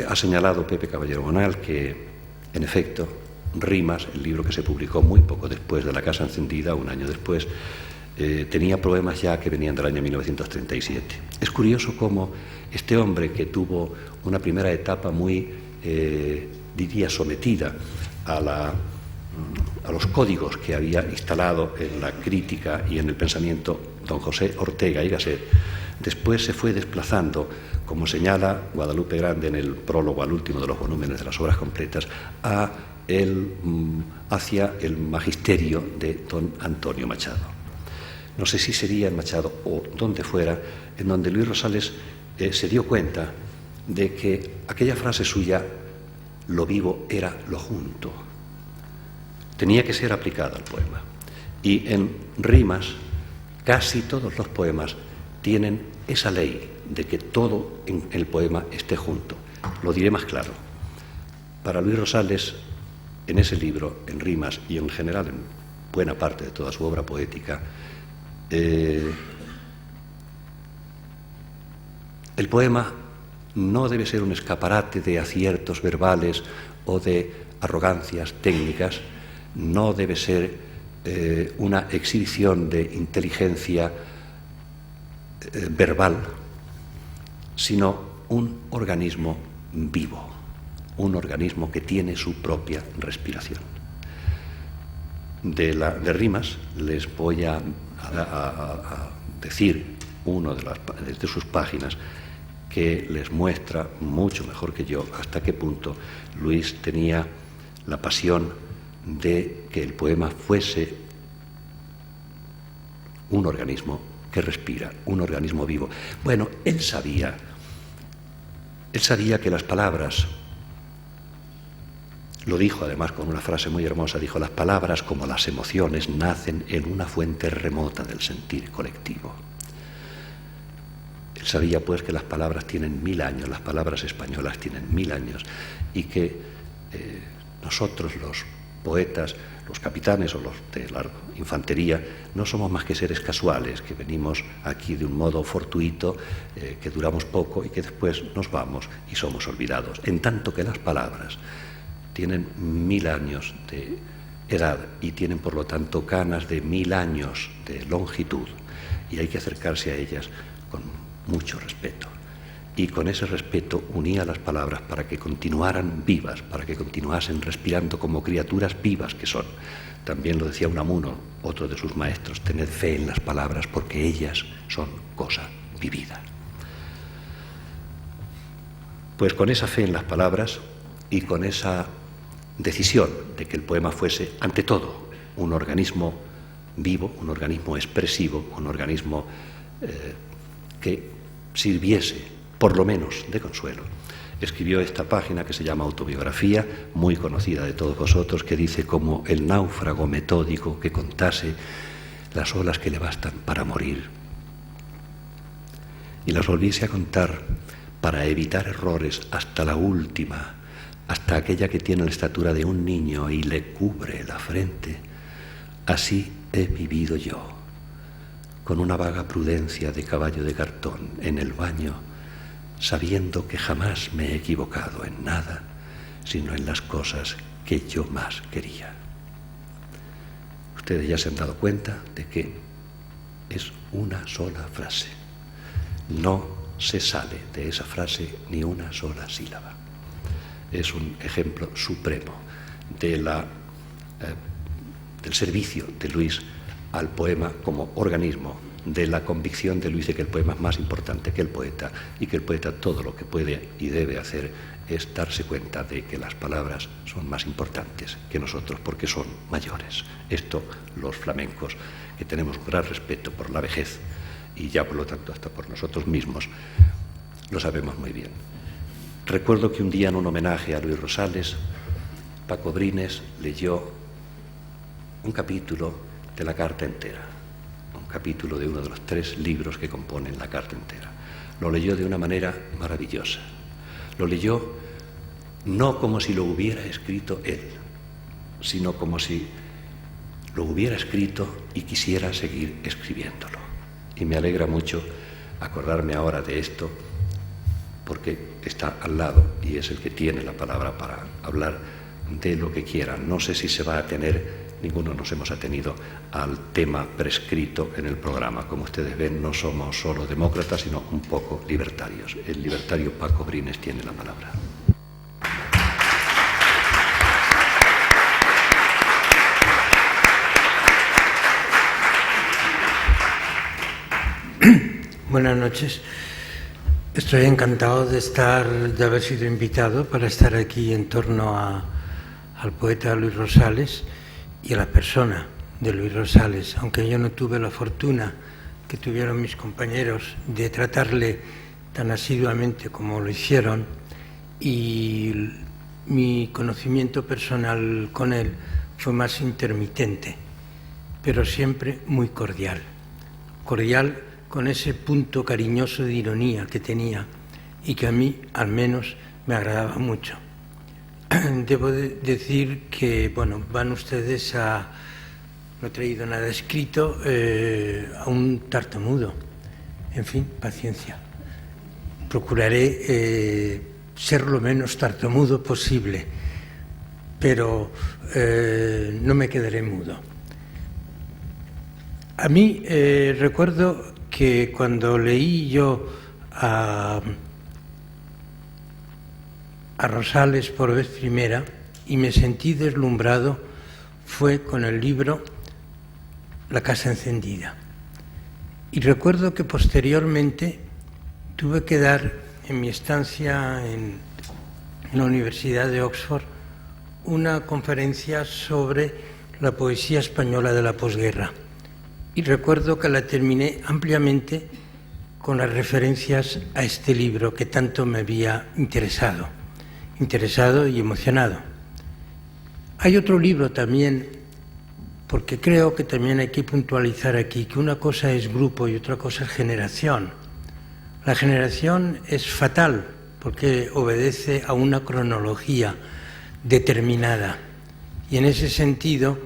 Ha señalado Pepe Caballero Bonal que, en efecto, Rimas, el libro que se publicó muy poco después de La Casa Encendida, un año después, tenía poemas ya que venían del año 1937. Es curioso cómo este hombre, que tuvo una primera etapa muy, diría, sometida a los códigos que había instalado en la crítica y en el pensamiento don José Ortega y Gasset, después se fue desplazando, como señala Guadalupe Grande en el prólogo al último de los volúmenes de las obras completas, hacia el magisterio de don Antonio Machado. No sé si sería en Machado o donde fuera, en donde Luis Rosales se dio cuenta de que aquella frase suya, lo vivo era lo junto, tenía que ser aplicada al poema. Y en Rimas, casi todos los poemas tienen esa ley de que todo en el poema esté junto. Lo diré más claro. Para Luis Rosales, en ese libro, en Rimas y en general en buena parte de toda su obra poética, el poema no debe ser un escaparate de aciertos verbales o de arrogancias técnicas, no debe ser una exhibición de inteligencia verbal, sino un organismo vivo, un organismo que tiene su propia respiración. De rimas les voy a decir uno de sus páginas que les muestra mucho mejor que yo hasta qué punto Luis tenía la pasión de que el poema fuese un organismo que respira, un organismo vivo. Bueno, él sabía que las palabras, lo dijo además con una frase muy hermosa, dijo: las palabras, como las emociones, nacen en una fuente remota del sentir colectivo. Él sabía pues que las palabras tienen 1000 años, las palabras españolas tienen 1000 años, y que nosotros los poetas, los capitanes o los de la infantería, no somos más que seres casuales, que venimos aquí de un modo fortuito, que duramos poco y que después nos vamos y somos olvidados. En tanto que las palabras tienen 1000 años de edad y tienen por lo tanto canas de 1000 años de longitud, y hay que acercarse a ellas con mucho respeto. Y con ese respeto unía las palabras para que continuaran vivas, para que continuasen respirando como criaturas vivas que son. También lo decía Unamuno, otro de sus maestros: tened fe en las palabras porque ellas son cosa vivida. Pues con esa fe en las palabras y con esa decisión de que el poema fuese, ante todo, un organismo vivo, un organismo expresivo, un organismo que sirviese por lo menos de consuelo, escribió esta página que se llama Autobiografía, muy conocida de todos vosotros, que dice: como el náufrago metódico que contase las olas que le bastan para morir, y las volviese a contar para evitar errores hasta la última, hasta aquella que tiene la estatura de un niño y le cubre la frente. Así he vivido yo, con una vaga prudencia de caballo de cartón en el baño, sabiendo que jamás me he equivocado en nada, sino en las cosas que yo más quería. Ustedes ya se han dado cuenta de que es una sola frase. No se sale de esa frase ni una sola sílaba. Es un ejemplo supremo de del servicio de Luis al poema como organismo, de la convicción de Luis de que el poema es más importante que el poeta, y que el poeta todo lo que puede y debe hacer es darse cuenta de que las palabras son más importantes que nosotros porque son mayores. Esto los flamencos, que tenemos un gran respeto por la vejez y ya por lo tanto hasta por nosotros mismos, lo sabemos muy bien. Recuerdo que un día, en un homenaje a Luis Rosales, Paco Brines leyó un capítulo de la carta entera, un capítulo de uno de los 3 libros que componen la carta entera. Lo leyó de una manera maravillosa. Lo leyó no como si lo hubiera escrito él, sino como si lo hubiera escrito y quisiera seguir escribiéndolo. Y me alegra mucho acordarme ahora de esto, porque está al lado y es el que tiene la palabra para hablar de lo que quiera. No sé si se va a tener, ninguno nos hemos atenido al tema prescrito en el programa. Como ustedes ven, no somos solo demócratas, sino un poco libertarios. El libertario Paco Brines tiene la palabra. Buenas noches. Estoy encantado de haber sido invitado para estar aquí en torno al poeta Luis Rosales y a la persona de Luis Rosales, aunque yo no tuve la fortuna que tuvieron mis compañeros de tratarle tan asiduamente como lo hicieron, y mi conocimiento personal con él fue más intermitente, pero siempre muy cordial. Cordial con ese punto cariñoso de ironía que tenía y que a mí, al menos, me agradaba mucho. Debo decir que, bueno, van ustedes a, no he traído nada escrito, a un tartamudo. En fin, paciencia. Procuraré ser lo menos tartamudo posible, pero no me quedaré mudo. A mí recuerdo que cuando leí yo a a Rosales por vez primera y me sentí deslumbrado fue con el libro La casa encendida. Y recuerdo que posteriormente tuve que dar, en mi estancia en la Universidad de Oxford, una conferencia sobre la poesía española de la posguerra. Y recuerdo que la terminé ampliamente con las referencias a este libro que tanto me había interesado y emocionado. Hay otro libro también, porque creo que también hay que puntualizar aquí que una cosa es grupo y otra cosa es generación. La generación es fatal porque obedece a una cronología determinada y en ese sentido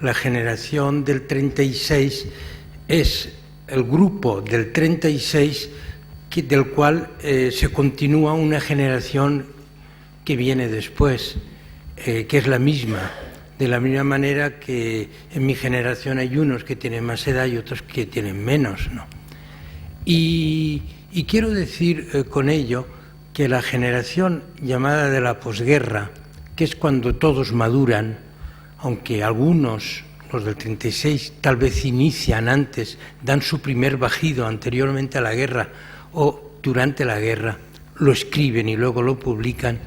la generación del 36 es el grupo del 36 del cual se continúa una generación que viene después, que es la misma, de la misma manera que en mi generación hay unos que tienen más edad y otros que tienen menos, ¿no? Y quiero decir con ello que la generación llamada de la posguerra, que es cuando todos maduran, aunque algunos, los del 36, tal vez inician antes, dan su primer bajido anteriormente a la guerra o durante la guerra, lo escriben y luego lo publican,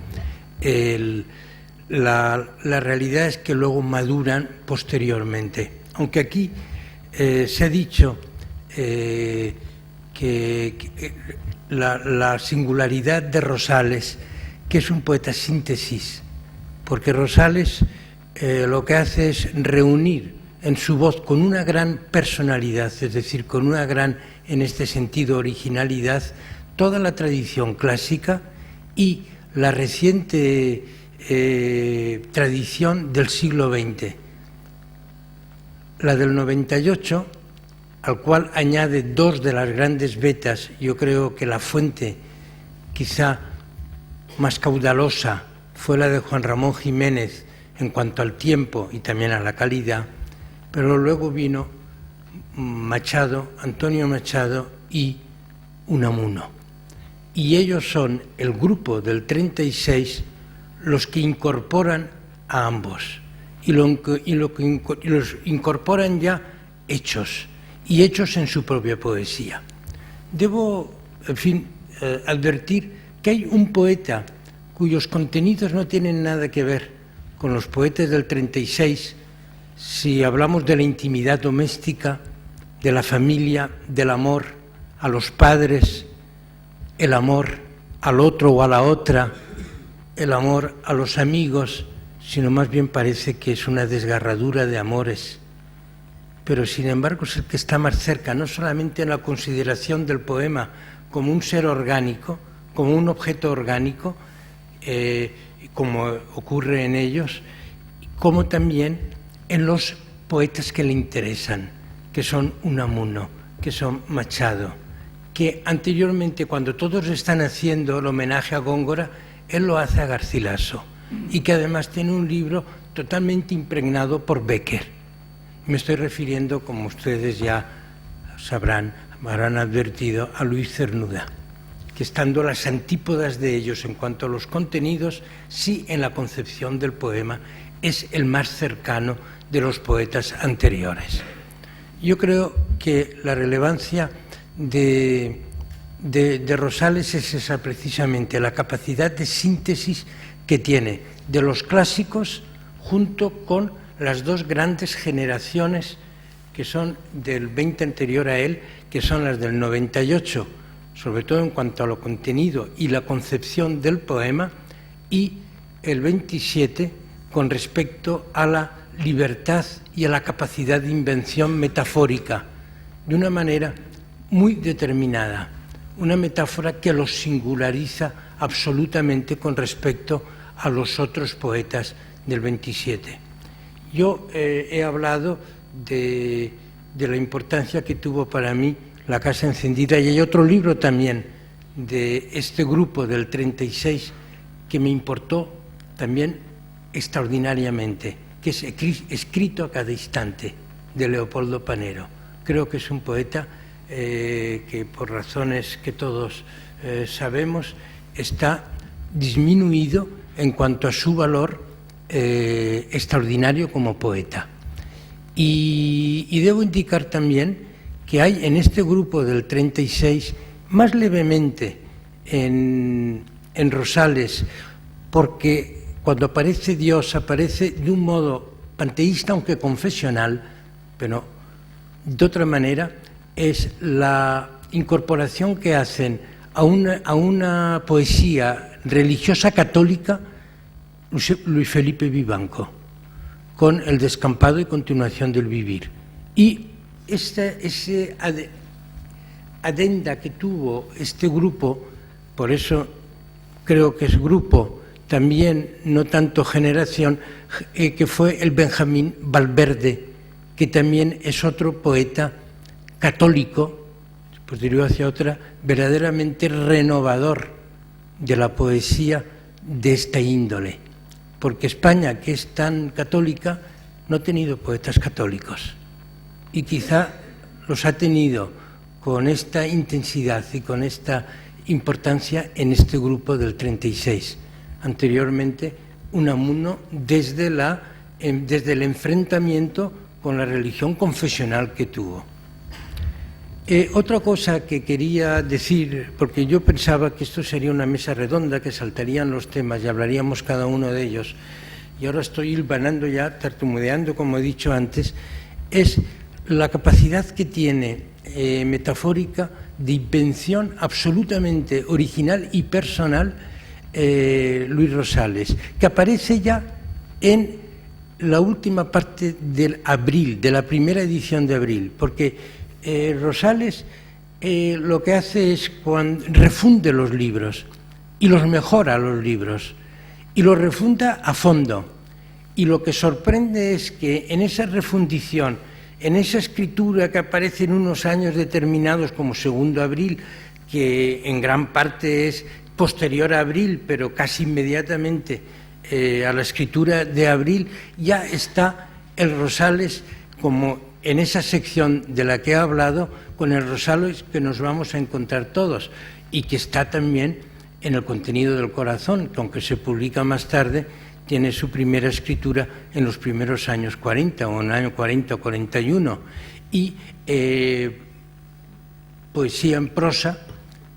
la realidad es que luego maduran posteriormente. Aunque aquí se ha dicho que la singularidad de Rosales, que es un poeta síntesis, porque Rosales lo que hace es reunir en su voz con una gran personalidad, es decir, con una gran, en este sentido, originalidad, toda la tradición clásica y la reciente tradición del siglo XX. La del 98, al cual añade dos de las grandes vetas, yo creo que la fuente quizá más caudalosa fue la de Juan Ramón Jiménez en cuanto al tiempo y también a la calidad, pero luego vino Machado, Antonio Machado y Unamuno. Y ellos son el grupo del 36 los que incorporan a ambos y los incorporan ya hechos y hechos en su propia poesía. Debo, en fin, advertir que hay un poeta cuyos contenidos no tienen nada que ver con los poetas del 36, si hablamos de la intimidad doméstica, de la familia, del amor a los padres, el amor al otro o a la otra, el amor a los amigos, sino más bien parece que es una desgarradura de amores. Pero sin embargo es el que está más cerca, no solamente en la consideración del poema como un ser orgánico, como un objeto orgánico, como ocurre en ellos, como también en los poetas que le interesan, que son Unamuno, que son Machado, que anteriormente, cuando todos están haciendo el homenaje a Góngora, él lo hace a Garcilaso, y que además tiene un libro totalmente impregnado por Bécquer. Me estoy refiriendo, como ustedes ya sabrán, habrán advertido, a Luis Cernuda, que estando a las antípodas de ellos en cuanto a los contenidos, sí en la concepción del poema es el más cercano de los poetas anteriores. Yo creo que la relevancia de Rosales es esa precisamente, la capacidad de síntesis que tiene de los clásicos junto con las dos grandes generaciones que son del 20 anterior a él, que son las del 98, sobre todo en cuanto a lo contenido y la concepción del poema, y el 27 con respecto a la libertad y a la capacidad de invención metafórica, de una manera muy determinada, una metáfora que los singulariza absolutamente con respecto a los otros poetas del 27. Yo he hablado de la importancia que tuvo para mí La casa encendida, y hay otro libro también de este grupo del 36 que me importó también extraordinariamente, que es Escrito a cada instante, de Leopoldo Panero. Creo que es un poeta que por razones que todos sabemos está disminuido en cuanto a su valor extraordinario como poeta. Y debo indicar también que hay en este grupo del 36, más levemente en Rosales, porque cuando aparece Dios aparece de un modo panteísta, aunque confesional, pero de otra manera es la incorporación que hacen a una poesía religiosa católica Luis Felipe Vivanco, con El descampado y continuación del vivir. Y ese adenda que tuvo este grupo, por eso creo que es grupo, también no tanto generación, que fue el Benjamín Valverde, que también es otro poeta católico, posterior hacia otra, verdaderamente renovador de la poesía de esta índole. Porque España, que es tan católica, no ha tenido poetas católicos. Y quizá los ha tenido con esta intensidad y con esta importancia en este grupo del 36. Anteriormente, Unamuno desde el enfrentamiento con la religión confesional que tuvo. Otra cosa que quería decir, porque yo pensaba que esto sería una mesa redonda, que saltarían los temas y hablaríamos cada uno de ellos, y ahora estoy hilvanando ya, tartamudeando, como he dicho antes, es la capacidad que tiene metafórica de invención absolutamente original y personal Luis Rosales, que aparece ya en la última parte del Abril, de la primera edición de Abril, porque Rosales lo que hace es refunde los libros y los mejora los libros y los refunda a fondo. Y lo que sorprende es que en esa refundición, en esa escritura que aparece en unos años determinados como Segundo Abril, que en gran parte es posterior a Abril, pero casi inmediatamente a la escritura de Abril, ya está el Rosales como en esa sección de la que he hablado, con el Rosales que nos vamos a encontrar todos, y que está también en el contenido del corazón, que aunque se publica más tarde, tiene su primera escritura en los primeros años 40, o en el año 40 o 41, y poesía en prosa,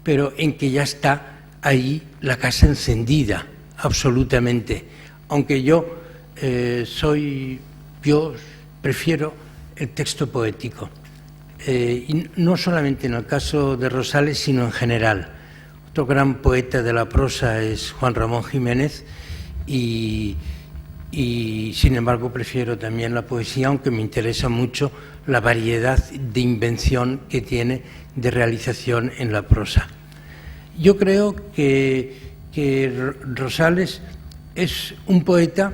pero en que ya está ahí la casa encendida, absolutamente. Aunque yo prefiero el texto poético, y no solamente en el caso de Rosales, sino en general. Otro gran poeta de la prosa es Juan Ramón Jiménez, y sin embargo prefiero también la poesía, aunque me interesa mucho la variedad de invención que tiene de realización en la prosa. Yo creo que Rosales es un poeta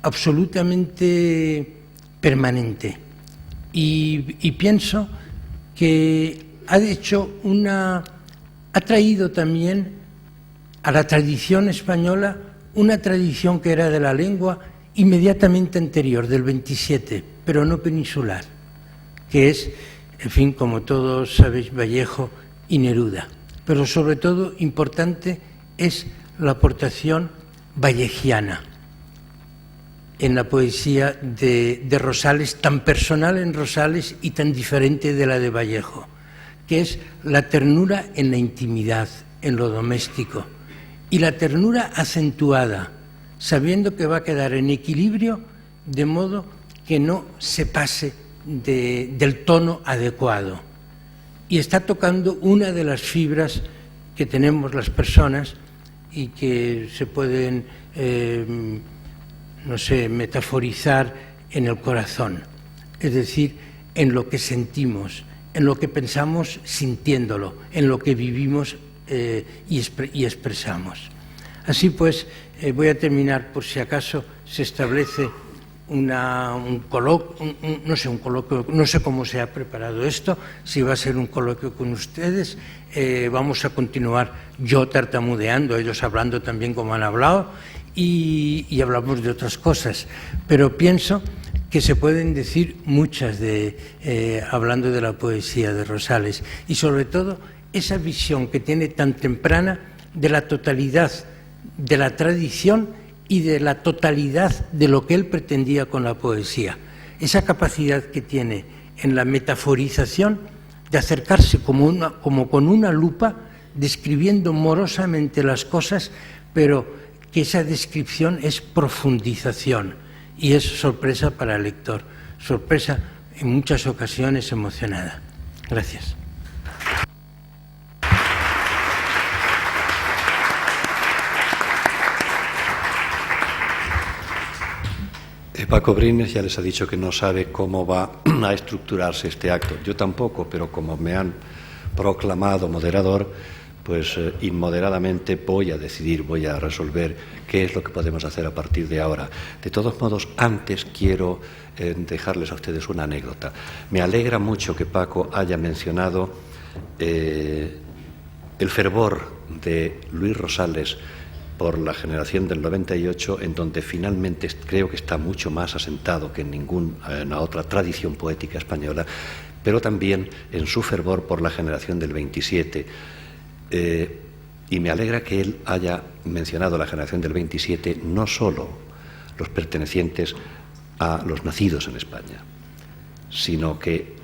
absolutamente permanente, y pienso que ha traído también a la tradición española una tradición que era de la lengua inmediatamente anterior, del 27, pero no peninsular, que es, en fin, como todos sabéis, Vallejo y Neruda. Pero sobre todo importante es la aportación vallejiana en la poesía de Rosales, tan personal en Rosales y tan diferente de la de Vallejo, que es la ternura en la intimidad, en lo doméstico, y la ternura acentuada, sabiendo que va a quedar en equilibrio, de modo que no se pase del tono adecuado. Y está tocando una de las fibras que tenemos las personas y que se pueden metaforizar en el corazón, es decir, en lo que sentimos, en lo que pensamos sintiéndolo, en lo que vivimos y expresamos. Así pues, voy a terminar, por si acaso se establece un coloquio, no sé cómo se ha preparado esto, si va a ser un coloquio con ustedes, vamos a continuar yo tartamudeando, ellos hablando también como han hablado, y hablamos de otras cosas, pero pienso que se pueden decir muchas hablando de la poesía de Rosales, y sobre todo esa visión que tiene tan temprana de la totalidad de la tradición y de la totalidad de lo que él pretendía con la poesía. Esa capacidad que tiene en la metaforización de acercarse como con una lupa, describiendo morosamente las cosas, pero que esa descripción es profundización y es sorpresa para el lector, sorpresa en muchas ocasiones emocionada. Gracias. Paco Brines ya les ha dicho que no sabe cómo va a estructurarse este acto. Yo tampoco, pero como me han proclamado moderador, pues inmoderadamente voy a decidir, voy a resolver qué es lo que podemos hacer a partir de ahora. De todos modos, antes quiero dejarles a ustedes una anécdota. Me alegra mucho que Paco haya mencionado el fervor de Luis Rosales por la generación del 98, en donde finalmente creo que está mucho más asentado que en ninguna otra tradición poética española, pero también en su fervor por la generación del 27. Y me alegra que él haya mencionado la generación del 27, no solo los pertenecientes a los nacidos en España, sino que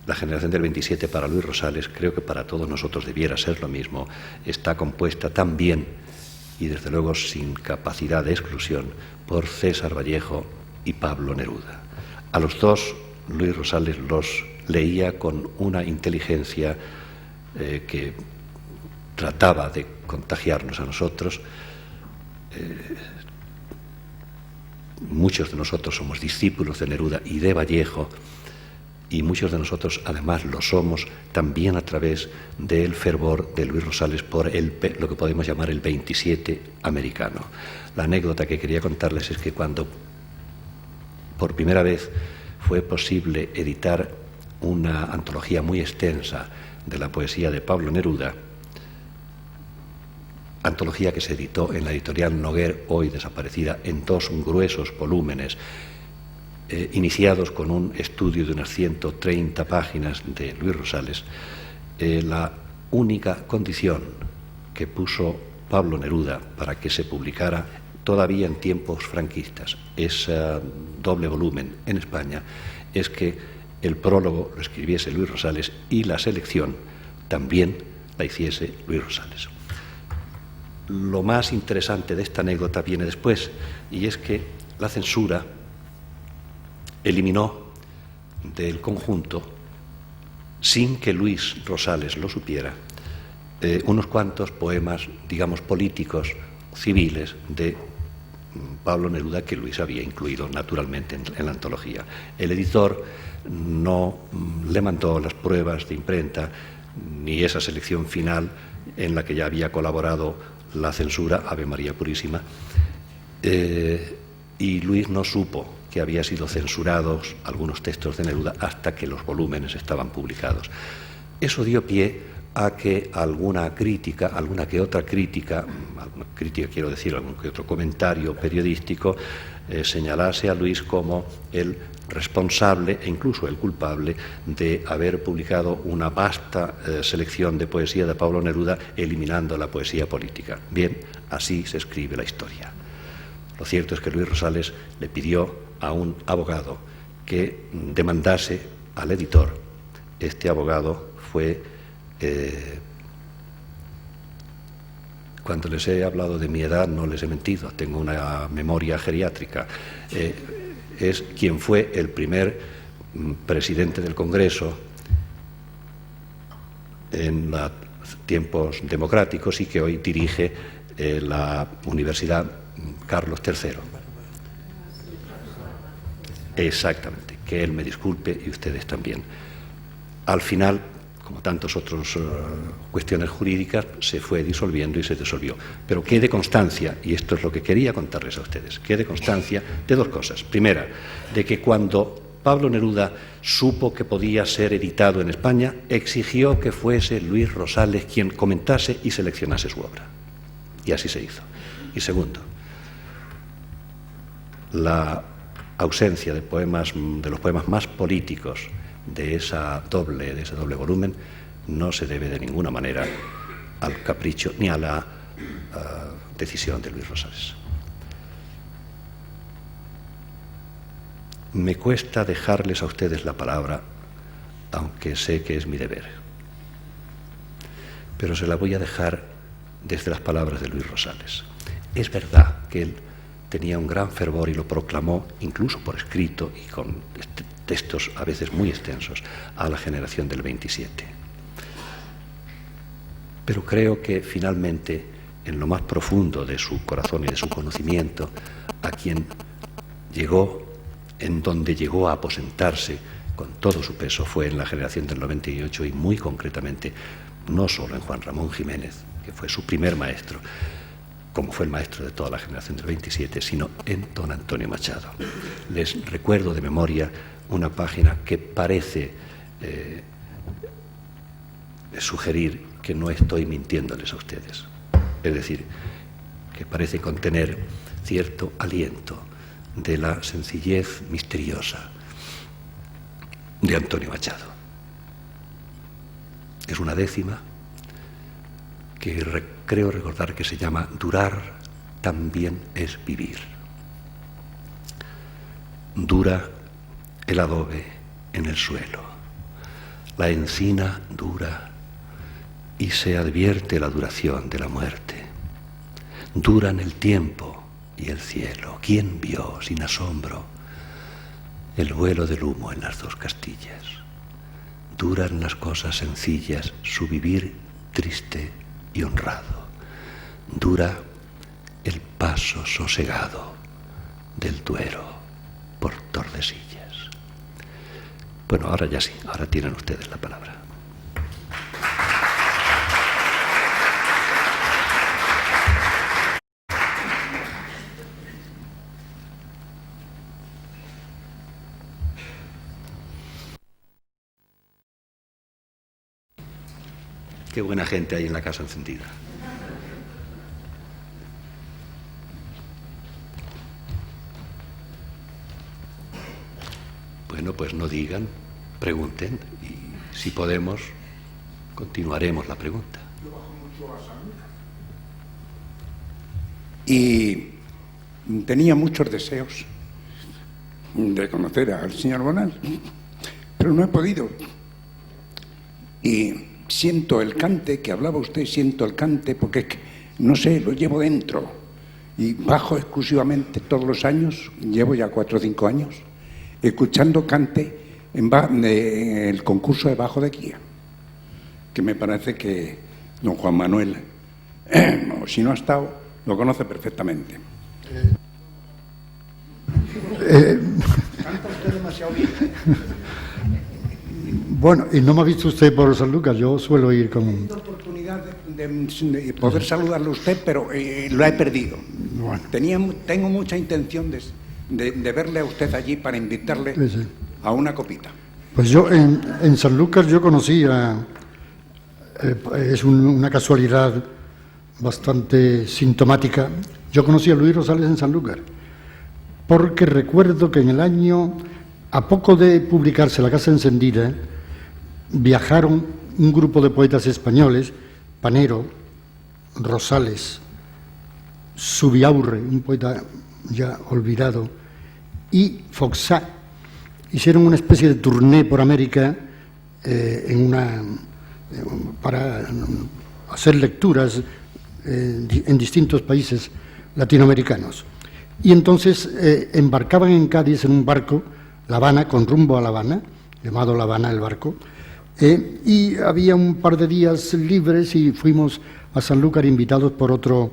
la generación del 27 para Luis Rosales, creo que para todos nosotros debiera ser lo mismo, está compuesta también y desde luego sin capacidad de exclusión por César Vallejo y Pablo Neruda. A los dos Luis Rosales los leía con una inteligencia que trataba de contagiarnos a nosotros. Muchos de nosotros somos discípulos de Neruda y de Vallejo, y muchos de nosotros además lo somos también a través del fervor de Luis Rosales por lo que podemos llamar el 27 americano. La anécdota que quería contarles es que cuando por primera vez fue posible editar una antología muy extensa de la poesía de Pablo Neruda, antología que se editó en la editorial Noguer, hoy desaparecida, en 2 gruesos volúmenes, iniciados con un estudio de unas 130 páginas de Luis Rosales, la única condición que puso Pablo Neruda para que se publicara todavía en tiempos franquistas ese doble volumen en España es que el prólogo lo escribiese Luis Rosales y la selección también la hiciese Luis Rosales. Lo más interesante de esta anécdota viene después, y es que la censura eliminó del conjunto, sin que Luis Rosales lo supiera, unos cuantos poemas, digamos, políticos, civiles, de Pablo Neruda, que Luis había incluido naturalmente en la antología. El editor no le mandó las pruebas de imprenta ni esa selección final en la que ya había colaborado la censura, Ave María Purísima, y Luis no supo que había sido censurados algunos textos de Neruda hasta que los volúmenes estaban publicados. Eso dio pie a que alguna que otra crítica quiero decir, algún que otro comentario periodístico señalase a Luis como el responsable e incluso el culpable de haber publicado una vasta selección de poesía de Pablo Neruda, eliminando la poesía política. Bien, así se escribe la historia. Lo cierto es que Luis Rosales le pidió a un abogado que demandase al editor. Este abogado fue, cuando les he hablado de mi edad no les he mentido, tengo una memoria geriátrica, es quien fue el primer presidente del Congreso en tiempos democráticos y que hoy dirige la Universidad Carlos III. Exactamente, que él me disculpe y ustedes también. Al final, como tantas otras cuestiones jurídicas, se fue disolviendo y se disolvió. Pero quede constancia, y esto es lo que quería contarles a ustedes, quede constancia de 2 cosas. Primera, de que cuando Pablo Neruda supo que podía ser editado en España, exigió que fuese Luis Rosales quien comentase y seleccionase su obra. Y así se hizo. Y segundo, la ausencia de los poemas más políticos de ese doble volumen no se debe de ninguna manera al capricho ni a la decisión de Luis Rosales. Me cuesta dejarles a ustedes la palabra, aunque sé que es mi deber. Pero se la voy a dejar desde las palabras de Luis Rosales. Es verdad que él tenía un gran fervor y lo proclamó, incluso por escrito y con textos a veces muy extensos, a la generación del 27. Pero creo que finalmente, en lo más profundo de su corazón y de su conocimiento, a quien llegó, en donde llegó a aposentarse con todo su peso, fue en la generación del 98 y muy concretamente, no solo en Juan Ramón Jiménez, que fue su primer maestro, como fue el maestro de toda la generación del 27, sino en don Antonio Machado. Les recuerdo de memoria una página que parece sugerir que no estoy mintiéndoles a ustedes. Es decir, que parece contener cierto aliento de la sencillez misteriosa de Antonio Machado. Es una décima que creo recordar que se llama Durar también es vivir. Dura el adobe en el suelo, la encina dura y se advierte la duración de la muerte. Duran el tiempo y el cielo. ¿Quién vio sin asombro el vuelo del humo en las dos Castillas? Duran las cosas sencillas, su vivir triste y honrado. Dura el paso sosegado del Duero por Tordesillas. Bueno, ahora ya sí, ahora tienen ustedes la palabra. Qué buena gente hay en la Casa Encendida. Bueno, pues no digan, pregunten y si podemos, continuaremos la pregunta. Y tenía muchos deseos de conocer al señor Bonal, pero no he podido. Y siento el cante, que hablaba usted, siento el cante, porque es que, no sé, lo llevo dentro. Y bajo exclusivamente todos los años, llevo ya 4 o 5 años, escuchando cante en el concurso de bajo de Guía, que me parece que don Juan Manuel, si no ha estado, lo conoce perfectamente. Canta usted demasiado bien. Bueno, y no me ha visto usted por Sanlúcar, yo suelo ir con... He tenido oportunidad de poder saludarle a usted, pero lo he perdido. Bueno. Tengo mucha intención de verle a usted allí para invitarle Sí. a una copita. Pues yo en Sanlúcar yo conocí es una casualidad bastante sintomática, yo conocí a Luis Rosales en Sanlúcar, porque recuerdo que en el año, a poco de publicarse La Casa Encendida, viajaron un grupo de poetas españoles, Panero, Rosales, Subiaurre, un poeta ya olvidado, y Foxá. Hicieron una especie de tourné por América para hacer lecturas en distintos países latinoamericanos. Y entonces embarcaban en Cádiz en un barco, La Habana, con rumbo a La Habana, llamado La Habana el barco, y había un par de días libres y fuimos a Sanlúcar invitados por otro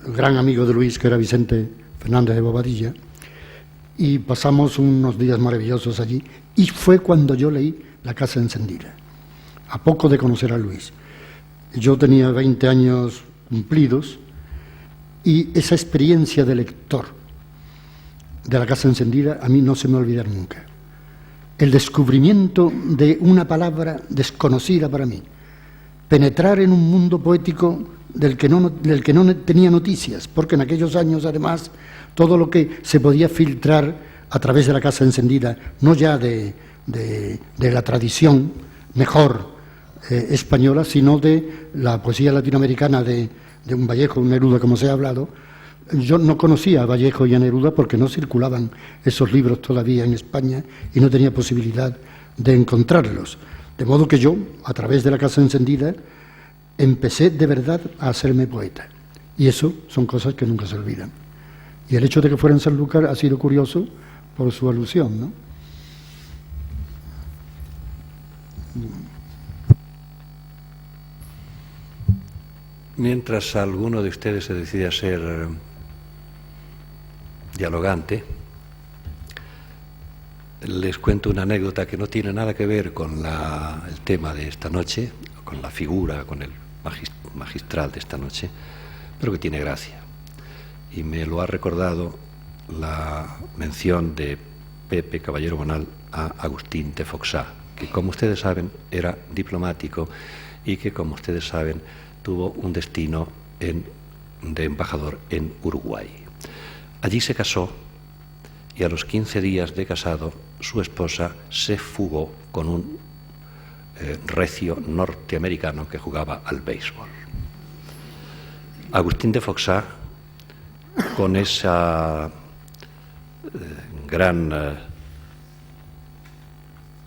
gran amigo de Luis, que era Vicente Fernández de Bobadilla, y pasamos unos días maravillosos allí, y fue cuando yo leí La Casa Encendida, a poco de conocer a Luis. Yo tenía 20 años cumplidos, y esa experiencia de lector de La Casa Encendida a mí no se me olvidará nunca. El descubrimiento de una palabra desconocida para mí, penetrar en un mundo poético del que no tenía noticias, porque en aquellos años, además, todo lo que se podía filtrar a través de La Casa Encendida, no ya de la tradición mejor española, sino de la poesía latinoamericana de de un Vallejo, un Neruda, como se ha hablado. Yo no conocía a Vallejo y a Neruda porque no circulaban esos libros todavía en España y no tenía posibilidad de encontrarlos. De modo que yo, a través de la Casa Encendida, empecé de verdad a hacerme poeta. Y eso son cosas que nunca se olvidan. Y el hecho de que fuera en Sanlúcar ha sido curioso por su alusión, ¿no? Mientras alguno de ustedes se decide a ser dialogante, les cuento una anécdota que no tiene nada que ver con el tema de esta noche, con la figura, con el magistral de esta noche, pero que tiene gracia. Y me lo ha recordado la mención de Pepe Caballero Bonal a Agustín de Foxá, que, como ustedes saben, era diplomático y que, como ustedes saben, tuvo un destino de embajador en Uruguay. Allí se casó y a los 15 días de casado su esposa se fugó con un recio norteamericano que jugaba al béisbol. Agustín de Foxá, con esa gran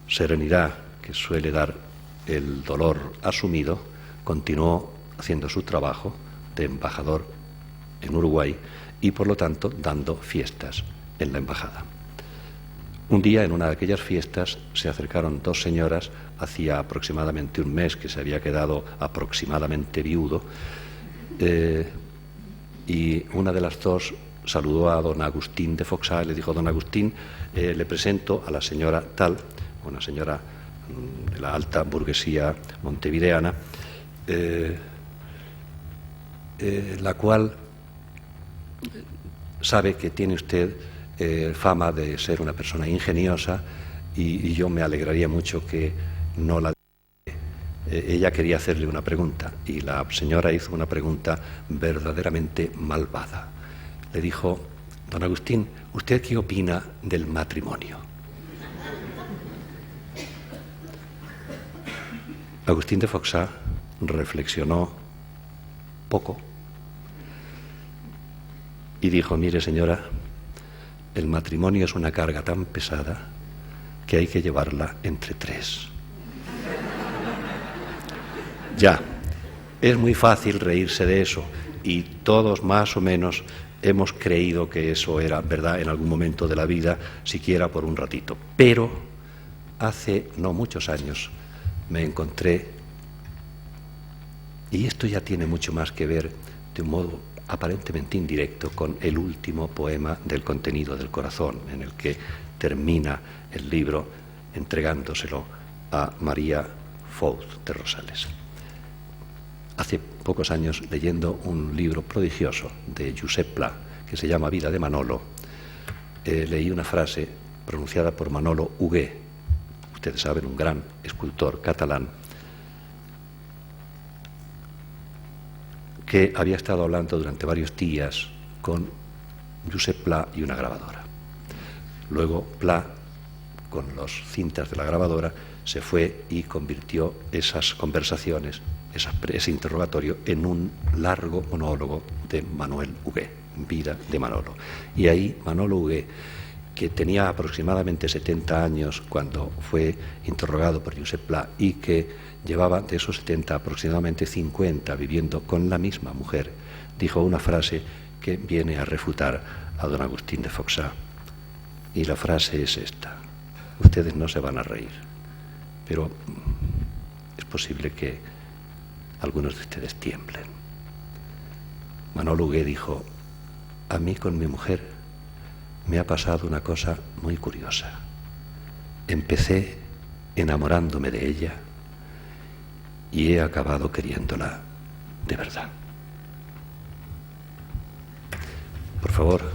serenidad que suele dar el dolor asumido, continuó haciendo su trabajo de embajador en Uruguay y, por lo tanto, dando fiestas en la embajada. Un día, en una de aquellas fiestas, se acercaron dos señoras, hacía aproximadamente un mes que se había quedado aproximadamente viudo, y una de las dos saludó a don Agustín de Foxá y le dijo: don Agustín, le presento a la señora tal, una señora de la alta burguesía montevideana, la cual sabe que tiene usted fama de ser una persona ingeniosa y yo me alegraría mucho que no la... Ella quería hacerle una pregunta y la señora hizo una pregunta verdaderamente malvada. Le dijo: don Agustín, ¿usted qué opina del matrimonio? Agustín de Foxá reflexionó poco y dijo: mire, señora, el matrimonio es una carga tan pesada que hay que llevarla entre tres. Ya, es muy fácil reírse de eso y todos más o menos hemos creído que eso era verdad en algún momento de la vida, siquiera por un ratito. Pero hace no muchos años me encontré, y esto ya tiene mucho más que ver, de un modo aparentemente indirecto, con el último poema del Contenido del Corazón, en el que termina el libro entregándoselo a María Fouz de Rosales. Hace pocos años, leyendo un libro prodigioso de Josep Pla, que se llama Vida de Manolo, leí una frase pronunciada por Manolo Huguet, ustedes saben, un gran escultor catalán, que había estado hablando durante varios días con Josep Pla y una grabadora. Luego Pla, con las cintas de la grabadora, se fue y convirtió esas conversaciones, ese interrogatorio, en un largo monólogo de Manuel Huguet, Vida de Manolo. Y ahí Manolo Huguet, que tenía aproximadamente 70 años cuando fue interrogado por Josep Pla y que llevaba de esos 70 aproximadamente 50 viviendo con la misma mujer, dijo una frase que viene a refutar a don Agustín de Foxá. Y la frase es esta: ustedes no se van a reír, pero es posible que algunos de ustedes tiemblen. Manolo Huguet dijo: a mí con mi mujer me ha pasado una cosa muy curiosa. Empecé enamorándome de ella y he acabado queriéndola de verdad. Por favor,